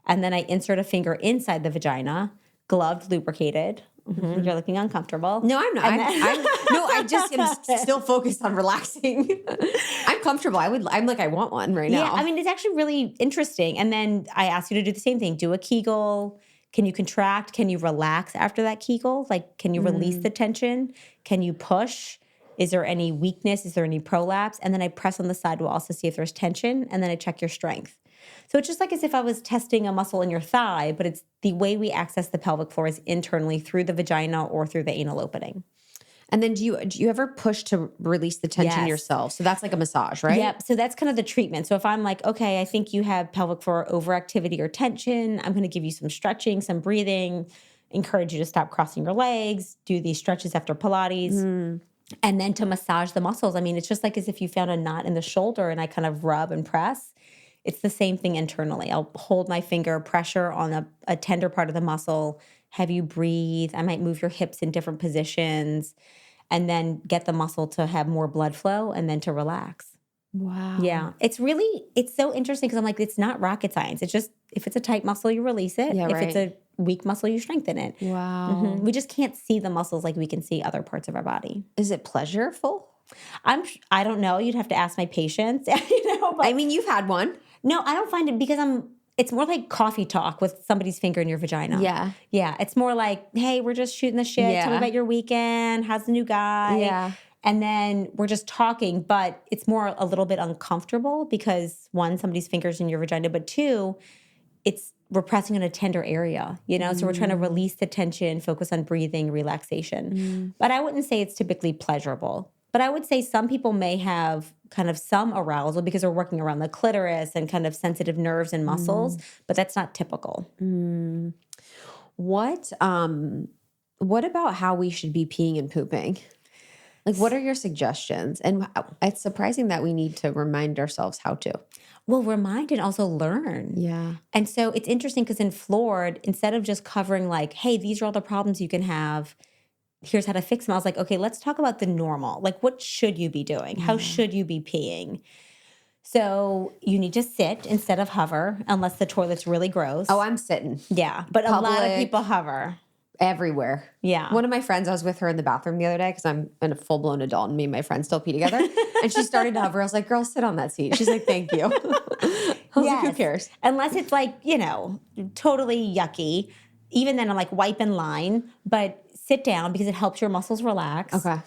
And then I insert a finger inside the vagina, gloved, lubricated. You're looking uncomfortable. No, I'm not. I just am still focused on relaxing. I'm comfortable. I'm like, I want one right now. Yeah, I mean, it's actually really interesting. And then I ask you to do the same thing. Do a Kegel. Can you contract? Can you relax after that Kegel? Like, can you release the tension? Can you push? Is there any weakness? Is there any prolapse? And then I press on the side wall to see if there's tension. And then I check your strength. So it's just like as if I was testing a muscle in your thigh, but it's the way we access the pelvic floor is internally through the vagina or through the anal opening. And then do you ever push to release the tension yourself? So that's like a massage, right? Yep. So that's kind of the treatment. So if I'm like, okay, I think you have pelvic floor overactivity or tension, I'm going to give you some stretching, some breathing, encourage you to stop crossing your legs, do these stretches after Pilates. And then to massage the muscles. I mean, it's just like as if you found a knot in the shoulder and I kind of rub and press. It's the same thing internally. I'll hold my finger, pressure on a tender part of the muscle, have you breathe. I might move your hips in different positions and then get the muscle to have more blood flow and then to relax. Wow. Yeah. It's so interesting because I'm like, it's not rocket science. It's just, if it's a tight muscle, you release it. Yeah, if it's right. a weak muscle, you strengthen it. Wow. We just can't see the muscles like we can see other parts of our body. Is it pleasureful? I don't know. You'd have to ask my patients, but I mean, you've had one. no, I don't find it because it's more like coffee talk with somebody's finger in your vagina. Yeah. Yeah. It's more like, hey, we're just shooting the shit. Tell me Yeah. about your weekend. How's the new guy? Yeah. And then we're just talking, but it's more a little bit uncomfortable because one, somebody's fingers in your vagina, but two, we're pressing on a tender area, So we're trying to release the tension, focus on breathing, relaxation. But I wouldn't say it's typically pleasurable. But I would say some people may have kind of some arousal because we're working around the clitoris and kind of sensitive nerves and muscles, but that's not typical. What about how we should be peeing and pooping? Like, what are your suggestions? And it's surprising that we need to remind ourselves how to. Well, remind and also learn. Yeah. And so it's interesting because in Floored, instead of just covering like, hey, these are all the problems you can have, here's how to fix them, I was like, okay, let's talk about the normal. Like, what should you be doing? How should you be peeing? So you need to sit instead of hover, unless the toilet's really gross. Oh, I'm sitting Yeah, but a lot of Public. people hover. everywhere. Yeah. One of my friends, I was with her in the bathroom the other day because I'm a full-blown adult and me and my friend still pee together. And she started to hover. I was like, girl, sit on that seat. She's like, thank you. I was like, who cares? Unless it's like, totally yucky. Even then I'm like, wipe in line, but sit down because it helps your muscles relax. Okay.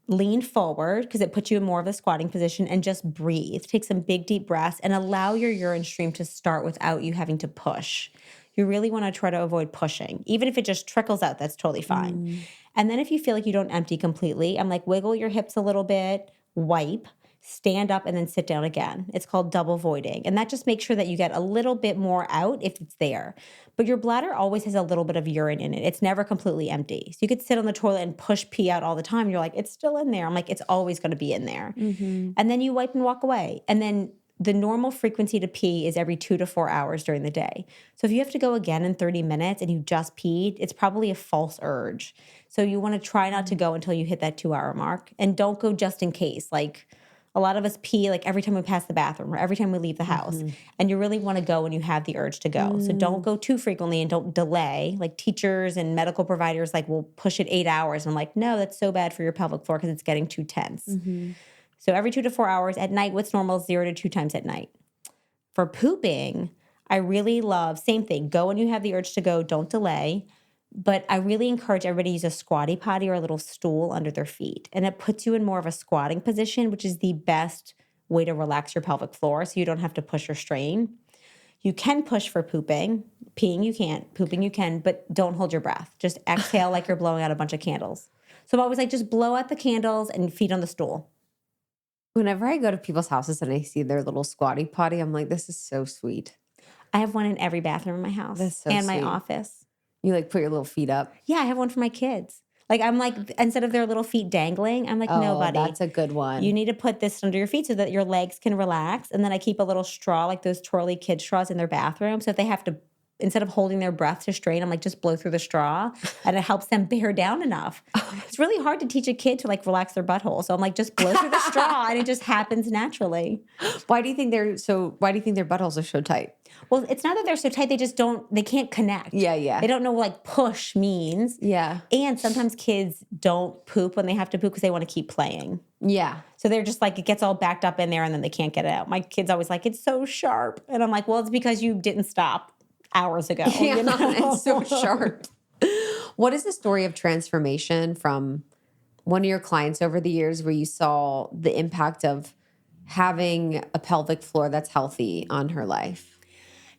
Lean forward because it puts you in more of a squatting position and just breathe. Take some big, deep breaths and allow your urine stream to start without you having to push. You really want to try to avoid pushing. Even if it just trickles out, that's totally fine. And then if you feel like you don't empty completely, I'm like, wiggle your hips a little bit, wipe, stand up, and then sit down again. It's called double voiding. And that just makes sure that you get a little bit more out if it's there. But your bladder always has a little bit of urine in it. It's never completely empty. So you could sit on the toilet and push pee out all the time. You're like, it's still in there. I'm like, it's always going to be in there. And then you wipe and walk away. And then the normal frequency to pee is every 2 to 4 hours during the day. So if you have to go again in 30 minutes and you just peed, it's probably a false urge. So you want to try not to go until you hit that 2-hour mark. And don't go just in case. Like a lot of us pee like every time we pass the bathroom or every time we leave the house. And you really want to go when you have the urge to go. So don't go too frequently and don't delay. Like teachers and medical providers will push it 8 hours. And I'm like, no, that's so bad for your pelvic floor because it's getting too tense. So every 2 to 4 hours at night, what's normal is 0 to 2 times at night. For pooping, I really love, same thing, go when you have the urge to go, don't delay. But I really encourage everybody to use a squatty potty or a little stool under their feet. And it puts you in more of a squatting position, which is the best way to relax your pelvic floor so you don't have to push or strain. You can push for pooping. Peeing you can't, pooping you can, but don't hold your breath. Just exhale like you're blowing out a bunch of candles. So I'm always like, just blow out the candles and feet on the stool. Whenever I go to people's houses and I see their little squatty potty, I'm like, this is so sweet. I have one in every bathroom in my house That's so and my sweet. office. You put your little feet up. Yeah, I have one for my kids. Like I'm like, instead of their little feet dangling, I'm like, no, buddy. That's a good one. You need to put this under your feet so that your legs can relax. And then I keep a little straw, like those twirly kid straws in their bathroom. So if they have to, instead of holding their breath to strain, I'm like, just blow through the straw and it helps them bear down enough. It's really hard to teach a kid to relax their butthole. So I'm like, just blow through the straw and it just happens naturally. Why do you think their buttholes are so tight? Well, it's not that they're so tight. They can't connect. Yeah. They don't know what push means. Yeah. And sometimes kids don't poop when they have to poop because they want to keep playing. Yeah. So they're just like, it gets all backed up in there and then they can't get it out. My kid's always like, it's so sharp. And I'm like, well, it's because you didn't stop hours ago. Yeah, it's so sharp. What is the story of transformation from one of your clients over the years where you saw the impact of having a pelvic floor that's healthy on her life?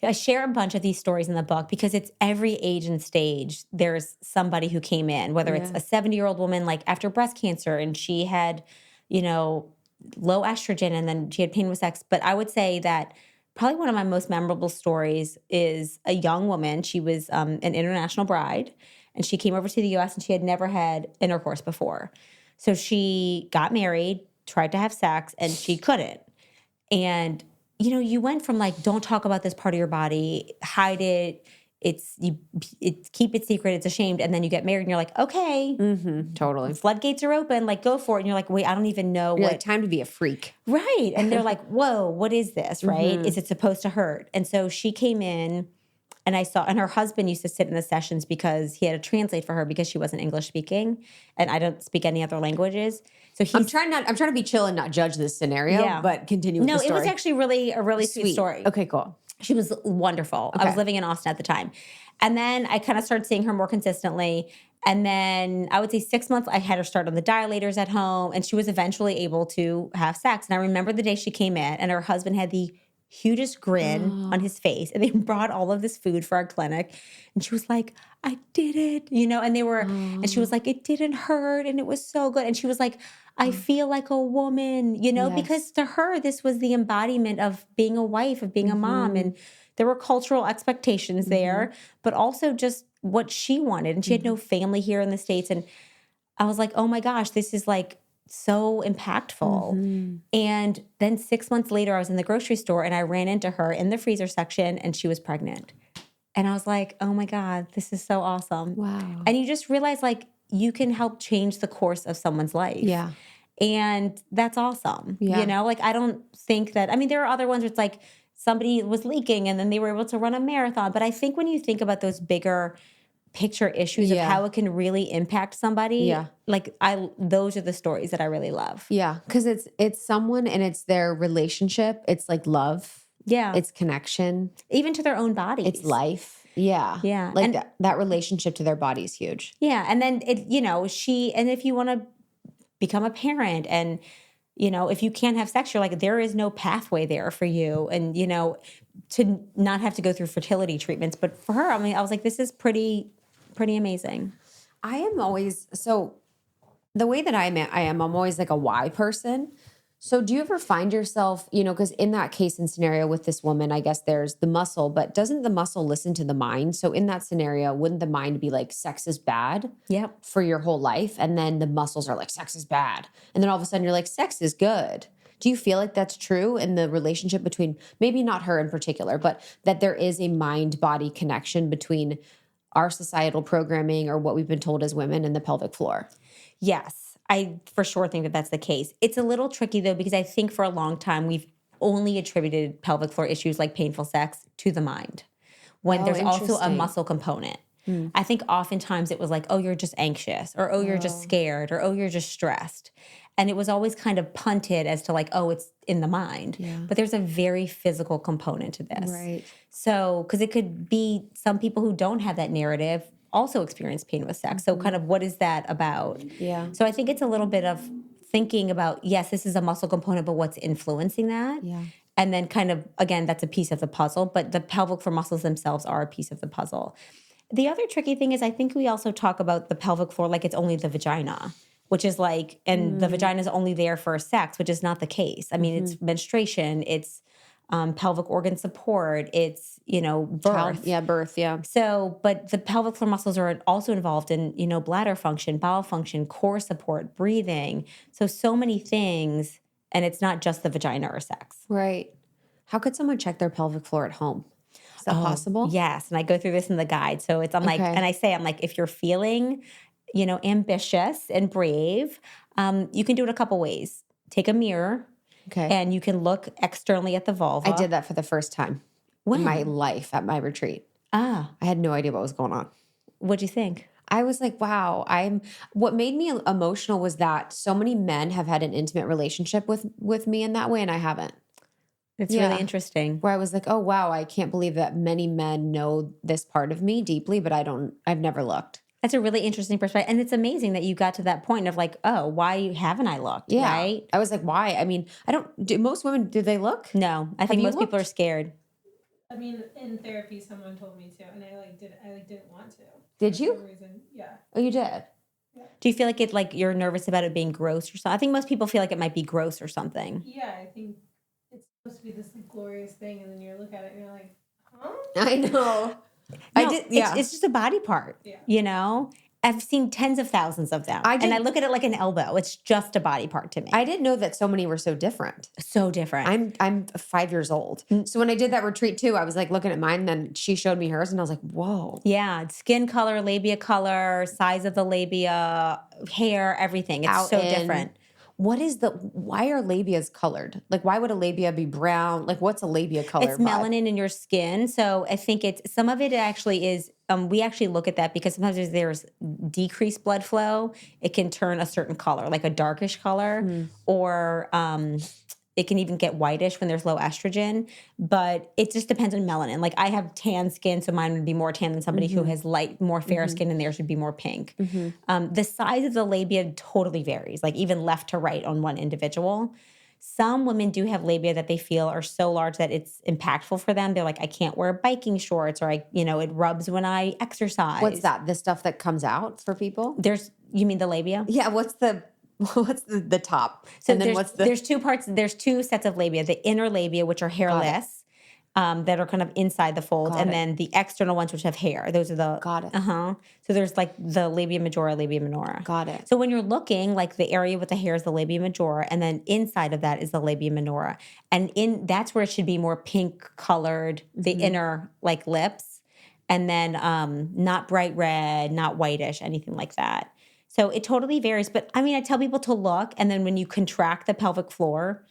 I share a bunch of these stories in the book because it's every age and stage. There's somebody who came in, whether it's a 70-year-old woman after breast cancer and she had, low estrogen and then she had pain with sex. But I would say that probably one of my most memorable stories is a young woman. She was an international bride and she came over to the U.S. and she had never had intercourse before. So she got married, tried to have sex, and she couldn't. And you went from like, don't talk about this part of your body, hide it. Keep it secret. It's ashamed. And then you get married and you're like, okay, Totally. floodgates are open. Like, go for it. And you're like, wait, I don't even know You're what. like, time to be a freak. Right. And they're like, whoa, what is this? Right. Is it supposed to hurt? And so she came in and and her husband used to sit in the sessions because he had to translate for her because she wasn't English speaking. And I don't speak any other languages. So I'm trying to be chill and not judge this scenario, but continue with the story. No, it was actually a really sweet story. Okay, cool. She was wonderful. I was living in Austin at the time. And then I kind of started seeing her more consistently. And then I would say 6 months, I had her start on the dilators at home. And she was eventually able to have sex. And I remember the day she came in and her husband had the hugest grin on his face. And they brought all of this food for our clinic. And she was like, I did it, and she was like, it didn't hurt. And it was so good. And she was like, I feel like a woman, because to her, this was the embodiment of being a wife, of being a mom. And there were cultural expectations there, but also just what she wanted. And she had no family here in the States. And I was like, oh my gosh, this is like so impactful. And then 6 months later, I was in the grocery store and I ran into her in the freezer section and she was pregnant. And I was like, oh my God, this is so awesome. Wow. And you just realize like you can help change the course of someone's life. Yeah. And that's awesome. Yeah. Like I don't think that, there are other ones where it's like somebody was leaking and then they were able to run a marathon. But I think when you think about those bigger picture issues of how it can really impact somebody, those are the stories that I really love. Yeah. Cause it's someone and it's their relationship. It's like love. Yeah. It's connection. Even to their own bodies. It's life. Yeah. Yeah. Like that relationship to their body is huge. Yeah. And then and if you want to become a parent and, if you can't have sex, you're like, there is no pathway there for you. And, to not have to go through fertility treatments. But for her, I was like, this is pretty amazing. I am always, so the way that I'm always like a why person. So do you ever find yourself, because in that case and scenario with this woman, I guess there's the muscle, but doesn't the muscle listen to the mind? So in that scenario, wouldn't the mind be like, sex is bad for your whole life? And then the muscles are like, sex is bad. And then all of a sudden you're like, sex is good. Do you feel like that's true in the relationship between, maybe not her in particular, but that there is a mind-body connection between our societal programming or what we've been told as women and the pelvic floor? Yes. I for sure think that that's the case. It's a little tricky though, because I think for a long time we've only attributed pelvic floor issues like painful sex to the mind when there's also a muscle component. I think oftentimes it was like, oh, you're just anxious or, oh, you're just scared or, oh, you're just stressed. And it was always kind of punted as to like, oh, it's in the mind. Yeah. But there's a very physical component to this. Right. So, because it could be some people who don't have that narrative also experience pain with sex. So kind of what is that about? Yeah. So I think it's a little bit of thinking about, yes, this is a muscle component, but what's influencing that? Yeah. And then kind of, again, that's a piece of the puzzle, but the pelvic floor muscles themselves are a piece of the puzzle. The other tricky thing is I think we also talk about the pelvic floor like it's only the vagina, which is like, and the vagina is only there for sex, which is not the case. I mean, it's menstruation, it's pelvic organ support, it's, birth. Birth, yeah. So, but the pelvic floor muscles are also involved in, bladder function, bowel function, core support, breathing. So many things, and it's not just the vagina or sex. Right. How could someone check their pelvic floor at home? Is that possible? Yes. And I go through this in the guide. So I'm like, if you're feeling, ambitious and brave, you can do it a couple ways. Take a mirror. Okay. And you can look externally at the vulva. I did that for the first time in my life at my retreat. I had no idea what was going on. What'd you think? I was like, wow, what made me emotional was that so many men have had an intimate relationship with me in that way, and I haven't. It's really interesting. Where I was like, oh, wow, I can't believe that many men know this part of me deeply, but I've never looked. That's a really interesting perspective. And it's amazing that you got to that point of like, oh, why haven't I looked? Yeah. Right? I was like, why? I mean, do most women, do they look? No. I think most people are scared. I mean, in therapy, someone told me to, and I didn't want to. Did you? For some reason. Yeah. Oh, you did? Yeah. Do you feel like you're nervous about it being gross or something? I think most people feel like it might be gross or something. Yeah, I think it's supposed to be this glorious thing, and then you look at it and you're like, huh? I know. No, it's just a body part, I've seen tens of thousands of them. And I look at it like an elbow. It's just a body part to me. I didn't know that so many were so different. So different. I'm 5 years old. So when I did that retreat too, I was like looking at mine, and then she showed me hers and I was like, whoa. Yeah. Skin color, labia color, size of the labia, hair, everything. It's so different. Why are labias colored? Like, why would a labia be brown? Like, what's a labia color? It's melanin in your skin. So I think some of it actually is, we actually look at that because sometimes there's decreased blood flow. It can turn a certain color, like a darkish color, or it can even get whitish when there's low estrogen, but it just depends on melanin. Like I have tan skin, so mine would be more tan than somebody who has more fair skin, and theirs would be more pink. The size of the labia totally varies, like even left to right on one individual. Some women do have labia that they feel are so large that it's impactful for them. They're like, I can't wear biking shorts, or it rubs when I exercise. What's that? The stuff that comes out for people? You mean the labia? Yeah. What's the top? So and then there's two parts. There's two sets of labia. The inner labia, which are hairless, that are kind of inside the fold, and then the external ones, which have hair. Those are the Got it. So there's like the labia majora, labia minora. Got it. So when you're looking, like the area with the hair is the labia majora, and then inside of that is the labia minora, and that's where it should be more pink colored. The inner like lips, and then not bright red, not whitish, anything like that. So it totally varies. But I mean, I tell people to look, and then when you contract the pelvic floor,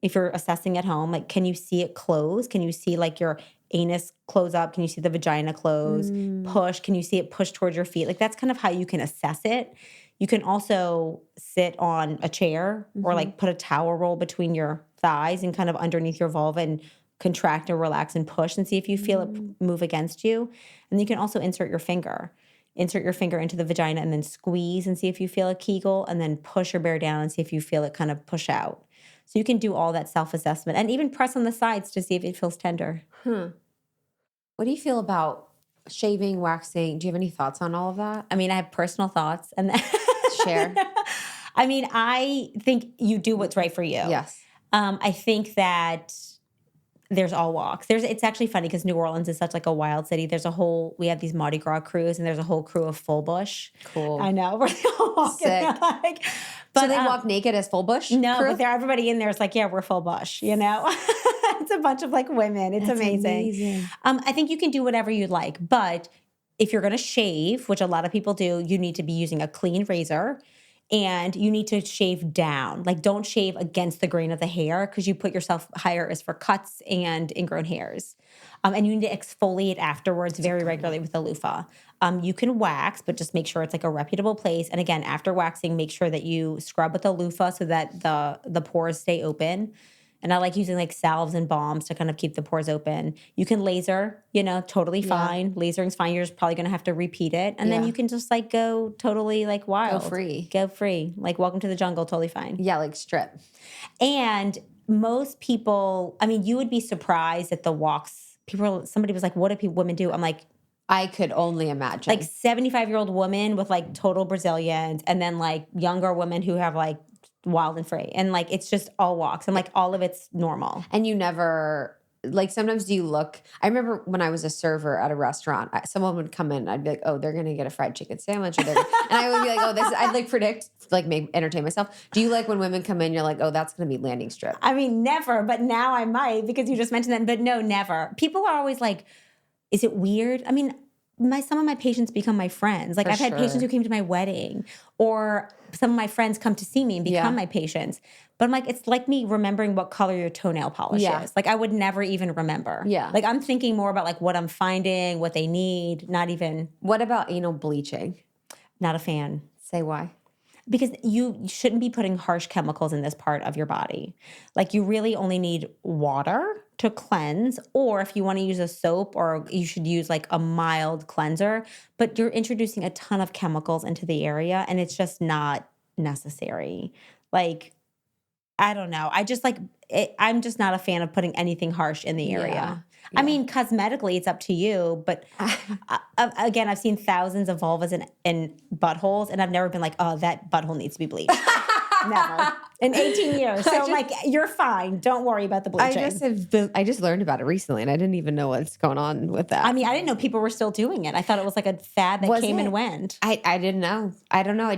if you're assessing at home, like, can you see it close? Can you see like your anus close up? Can you see the vagina close? Push? Can you see it push towards your feet? Like that's kind of how you can assess it. You can also sit on a chair or like put a towel roll between your thighs and kind of underneath your vulva and contract or relax and push and see if you feel it move against you. And you can also insert your finger into the vagina and then squeeze and see if you feel a Kegel, and then push or bear down and see if you feel it kind of push out. So you can do all that self-assessment and even press on the sides to see if it feels tender. What do you feel about shaving, waxing? Do you have any thoughts on all of that? I mean, I have personal thoughts and Share. I mean, I think you do what's right for you. Yes. I think that there's all walks. It's actually funny because New Orleans is such like a wild city. We have these Mardi Gras crews, and there's a whole crew of full bush. Cool. I know. We're all walking. Sick. So they walk naked as full bush? No, crew? but everybody in there is like, yeah, we're full bush, It's a bunch of like women. It's amazing. I think you can do whatever you'd like, but if you're going to shave, which a lot of people do, you need to be using a clean razor. And you need to shave down. Like, don't shave against the grain of the hair because you put yourself higher risk for cuts and ingrown hairs. And you need to exfoliate afterwards very regularly with a loofah. You can wax, but just make sure it's like a reputable place. And again, after waxing, make sure that you scrub with a loofah so that the pores stay open. And I like using like salves and balms to kind of keep the pores open. You can laser, totally fine. Lasering's fine. You're just probably going to have to repeat it. And then you can just like go totally like wild. Go free. Like welcome to the jungle, totally fine. Yeah, like strip. And most people, I mean, you would be surprised at the walks. Somebody was like, what do women do? I'm like, I could only imagine. Like 75-year-old woman with like total Brazilians, and then like younger women who have like wild and free, and like it's just all walks, and like all of it's normal. And you never like, sometimes do you look? I remember when I was a server at a restaurant, someone would come in and I'd be like, oh, they're gonna get a fried chicken sandwich, and I would be like, oh, I'd like predict, like entertain myself. Do you like when women come in, you're like, oh, that's gonna be landing strip? I mean, never, but now I might because you just mentioned that. But no, never. People are always like, is it weird? I mean, some of my patients become my friends. Like I've had patients who came to my wedding, or some of my friends come to see me and become my patients. But I'm like, it's like me remembering what color your toenail polish is. Like I would never even remember. Yeah. Like I'm thinking more about like what I'm finding, what they need, not even. What about anal bleaching? Not a fan. Say why? Because you shouldn't be putting harsh chemicals in this part of your body. Like you really only need water to cleanse, or if you want to use a soap, or you should use like a mild cleanser, but you're introducing a ton of chemicals into the area and it's just not necessary. Like, I don't know. I'm just not a fan of putting anything harsh in the area. Yeah. I mean, cosmetically, it's up to you. But again, I've seen thousands of vulvas and buttholes, and I've never been like, oh, that butthole needs to be bleached. Never. In 18 years. So like, you're fine. Don't worry about the bleaching. I just learned about it recently, and I didn't even know what's going on with that. I mean, I didn't know people were still doing it. I thought it was like a fad that came and went. I didn't know. I don't know.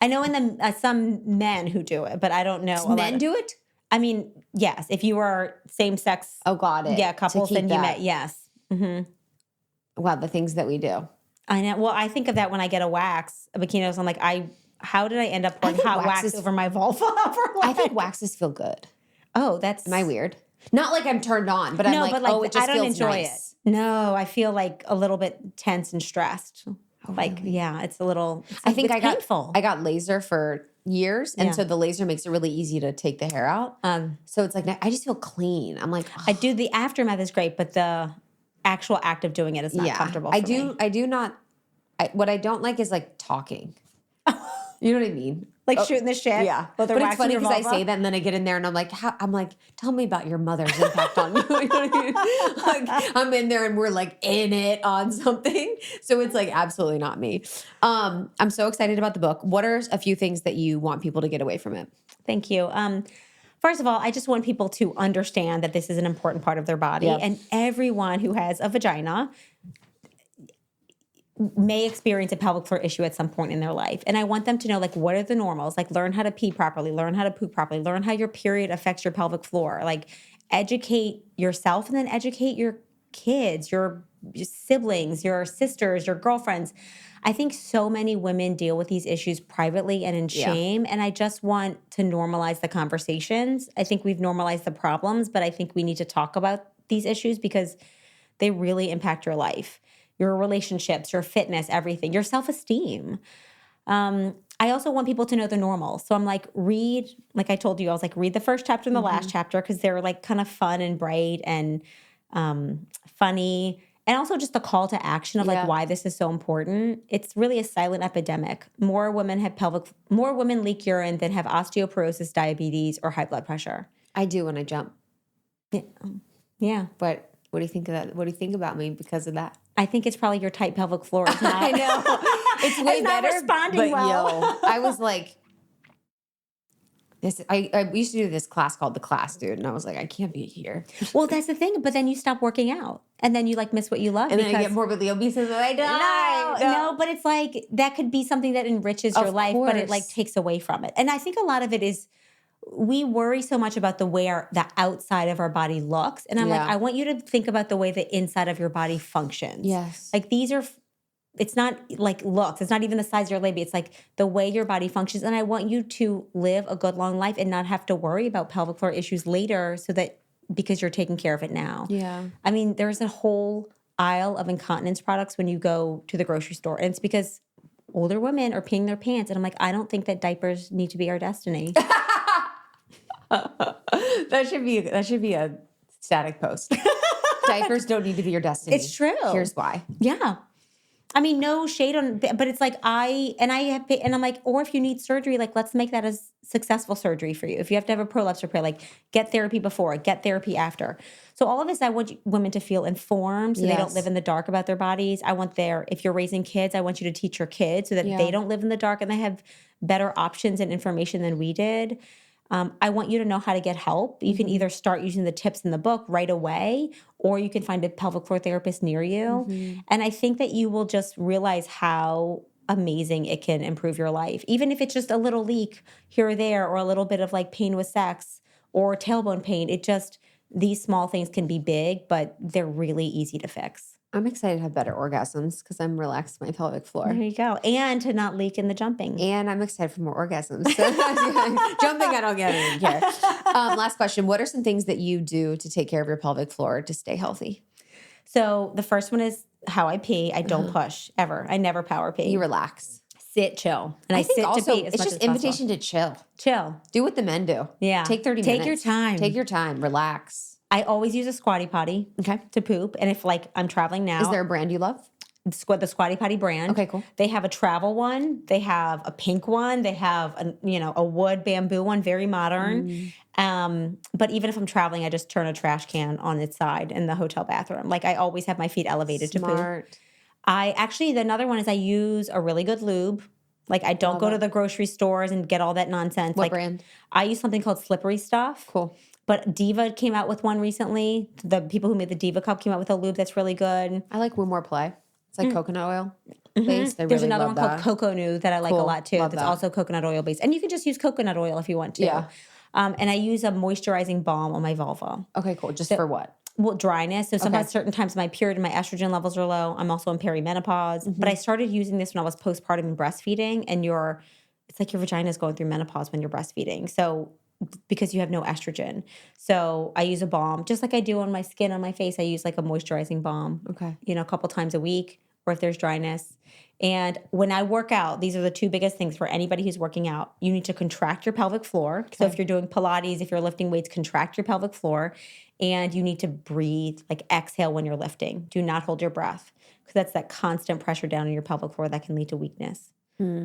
I know in the some men who do it, but I don't know. Men do it? I mean, yes. If you are same sex, got it. Yeah, couples, then you met. Yes. Mm-hmm. Wow, the things that we do. I know. Well, I think of that when I get a wax, a bikini. I'm like, how did I end up pouring hot wax over my vulva? I think waxes feel good. Oh, that's. Am I weird? Not like I'm turned on, but I'm like, oh, it just I don't feels enjoy nice. it. No, I feel like a little bit tense and stressed. Like, yeah, it's a little. I think it's painful. I got laser for years, and so the laser makes it really easy to take the hair out. So it's like I just feel clean. I'm like, I do. The aftermath is great, but the actual act of doing it is not comfortable. I do not. What I don't like is like talking. You know what I mean? Like shooting the shit. Yeah. But it's funny because I say that and then I get in there and I'm like, tell me about your mother's impact on you. You know what I mean? Like I'm in there and we're like in it on something. So it's like absolutely not me. I'm so excited about the book. What are a few things that you want people to get away from it? Thank you. First of all, I just want people to understand that this is an important part of their body. Yep. And everyone who has a vagina may experience a pelvic floor issue at some point in their life. And I want them to know, like, what are the normals? Like, learn how to pee properly, learn how to poop properly, learn how your period affects your pelvic floor. Like, educate yourself and then educate your kids, your siblings, your sisters, your girlfriends. I think so many women deal with these issues privately and in shame. And I just want to normalize the conversations. I think we've normalized the problems, but I think we need to talk about these issues because they really impact your life. Your relationships, your fitness, everything, your self-esteem. I also want people to know the normal. So I'm like, read, like I told you, I was like, read the first chapter and the last chapter because they're like kind of fun and bright and funny. And also just the call to action of like why this is so important. It's really a silent epidemic. More women leak urine than have osteoporosis, diabetes, or high blood pressure. I do when I jump. Yeah. But what do you think of that? What do you think about me because of that? I think it's probably your tight pelvic floor. It's not, I know. It's way not better. Responding well. I was like, I used to do this class called The Class, dude. And I was like, I can't be here. Well, that's the thing. But then you stop working out. And then you like miss what you love. And then I get morbidly obese and then I die. No, but it's like, that could be something that enriches your life, but it like takes away from it. And I think a lot of it is, we worry so much about the way the outside of our body looks. And I'm like, I want you to think about the way the inside of your body functions. Yes. Like it's not like looks. It's not even the size of your labia. It's like the way your body functions. And I want you to live a good long life and not have to worry about pelvic floor issues later because you're taking care of it now. Yeah. I mean, there's a whole aisle of incontinence products when you go to the grocery store. And it's because older women are peeing their pants. And I'm like, I don't think that diapers need to be our destiny. That should be a static post. Diapers don't need to be your destiny. It's true. Here's why. Yeah. I mean, no shade on, but it's like and I'm like, or if you need surgery, like let's make that a successful surgery for you. If you have to have a prolapse repair, like get therapy before, get therapy after. So all of this, I want women to feel informed so they don't live in the dark about their bodies. If you're raising kids, I want you to teach your kids so that they don't live in the dark and they have better options and information than we did. I want you to know how to get help. You can either start using the tips in the book right away, or you can find a pelvic floor therapist near you. And I think that you will just realize how amazing it can improve your life. Even if it's just a little leak here or there, or a little bit of like pain with sex or tailbone pain, these small things can be big, but they're really easy to fix. I'm excited to have better orgasms because I'm relaxed my pelvic floor. There you go. And to not leak in the jumping. And I'm excited for more orgasms. Jumping, I don't even care. Last question. What are some things that you do to take care of your pelvic floor to stay healthy? So the first one is how I pee. I don't push, ever. I never power pee. You relax. Sit, chill. And I think sit also, to pee as it's much just as invitation possible. to chill. Chill. Do what the men do. Yeah. Take 30 minutes. Take your time. Take your time. Relax. I always use a squatty potty to poop. And if like I'm traveling now. Is there a brand you love? The Squatty Potty brand. Okay, cool. They have a travel one. They have a pink one. They have a wood bamboo one, very modern. But even if I'm traveling, I just turn a trash can on its side in the hotel bathroom. Like I always have my feet elevated to poop. Smart. Another one is I use a really good lube. Like I don't go to the grocery stores and get all that nonsense. What Like brand? I use something called Slippery Stuff. Cool. But Diva came out with one recently. The people who made the Diva cup came out with a lube that's really good. I like Woo More Play. It's like coconut oil based. I There's really another love one that. called Cocoa New that I like a Cool. lot too. Love That's that. also coconut oil based. And you can just use coconut oil if you want to. Yeah. And I use a moisturizing balm on my vulva. Okay, cool. Just for what? Well, dryness. So sometimes certain times my period and my estrogen levels are low. I'm also in perimenopause. But I started using this when I was postpartum and breastfeeding. And it's like your vagina is going through menopause when you're breastfeeding. So because you have no estrogen. So I use a balm, just like I do on my skin, on my face. I use like a moisturizing balm, Okay. a couple times a week, or if there's dryness. And when I work out, these are the two biggest things for anybody who's working out. You need to contract your pelvic floor. Okay. So if you're doing Pilates, if you're lifting weights, contract your pelvic floor. And you need to breathe, like exhale when you're lifting. Do not hold your breath because that's that constant pressure down in your pelvic floor that can lead to weakness.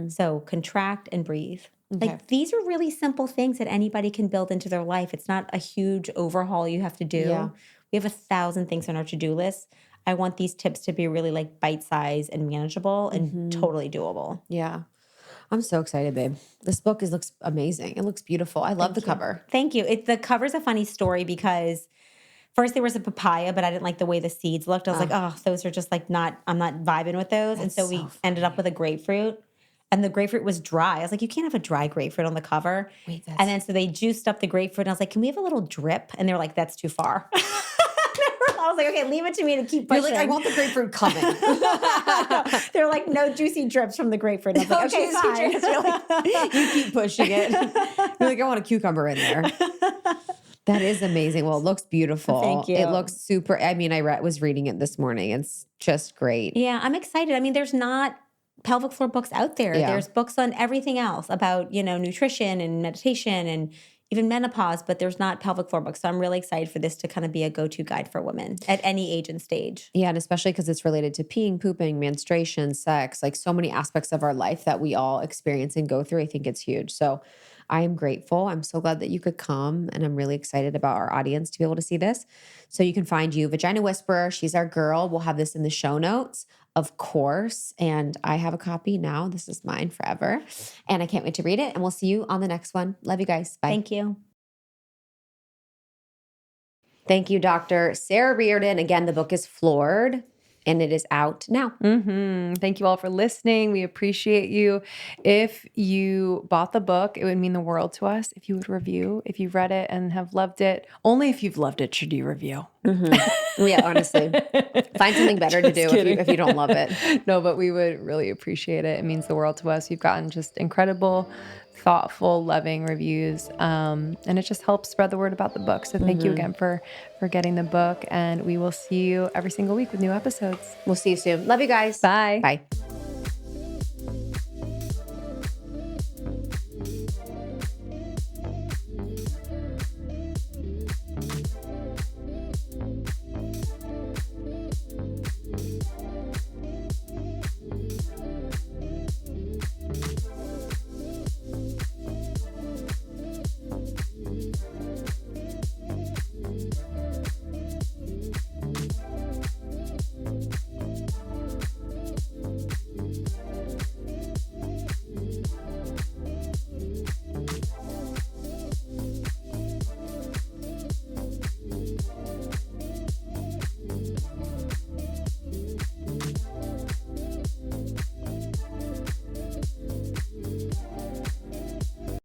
So contract and breathe. Okay. Like these are really simple things that anybody can build into their life. It's not a huge overhaul you have to do. Yeah. We have 1,000 things on our to-do list. I want these tips to be really like bite-sized and manageable and totally doable. Yeah. I'm so excited, babe. This book looks amazing. It looks beautiful. I love the cover. Thank you. The cover's a funny story because first there was a papaya, but I didn't like the way the seeds looked. I was like, oh, those are just like I'm not vibing with those. And so we ended up with a grapefruit. And the grapefruit was dry. I was like, you can't have a dry grapefruit on the cover. Wait, and then so they juiced up the grapefruit. And I was like, can we have a little drip? And they were like, that's too far. I was like, okay, leave it to me to keep pushing. You're like, I want the grapefruit coming. They're like, no juicy drips from the grapefruit. And I was like, okay, fine. You're like, you keep pushing it. You're like, I want a cucumber in there. That is amazing. Well, it looks beautiful. Thank you. It looks super. I mean, I was reading it this morning. It's just great. Yeah, I'm excited. I mean, there's not pelvic floor books out there. Yeah. There's books on everything else about, nutrition and meditation and even menopause, but there's not pelvic floor books. So I'm really excited for this to kind of be a go-to guide for women at any age and stage. Yeah, and especially because it's related to peeing, pooping, menstruation, sex, like so many aspects of our life that we all experience and go through. I think it's huge. So I am grateful. I'm so glad that you could come, and I'm really excited about our audience to be able to see this. So you can find you, Vagina Whisperer. She's our girl. We'll have this in the show notes, of course. And I have a copy now. This is mine forever. And I can't wait to read it. And we'll see you on the next one. Love you guys. Bye. Thank you. Thank you, Dr. Sara Reardon. Again, the book is Floored, and it is out now. Thank you all for listening. We appreciate you. If you bought the book, it would mean the world to us if you would review. If you've read it and have loved it, only if you've loved it should you review. Yeah, honestly. Find something better to do if you don't love it. No, but we would really appreciate it. It means the world to us. We've gotten just incredible, thoughtful, loving reviews. And it just helps spread the word about the book. So thank you again for getting the book. And we will see you every single week with new episodes. We'll see you soon. Love you guys. Bye. Bye.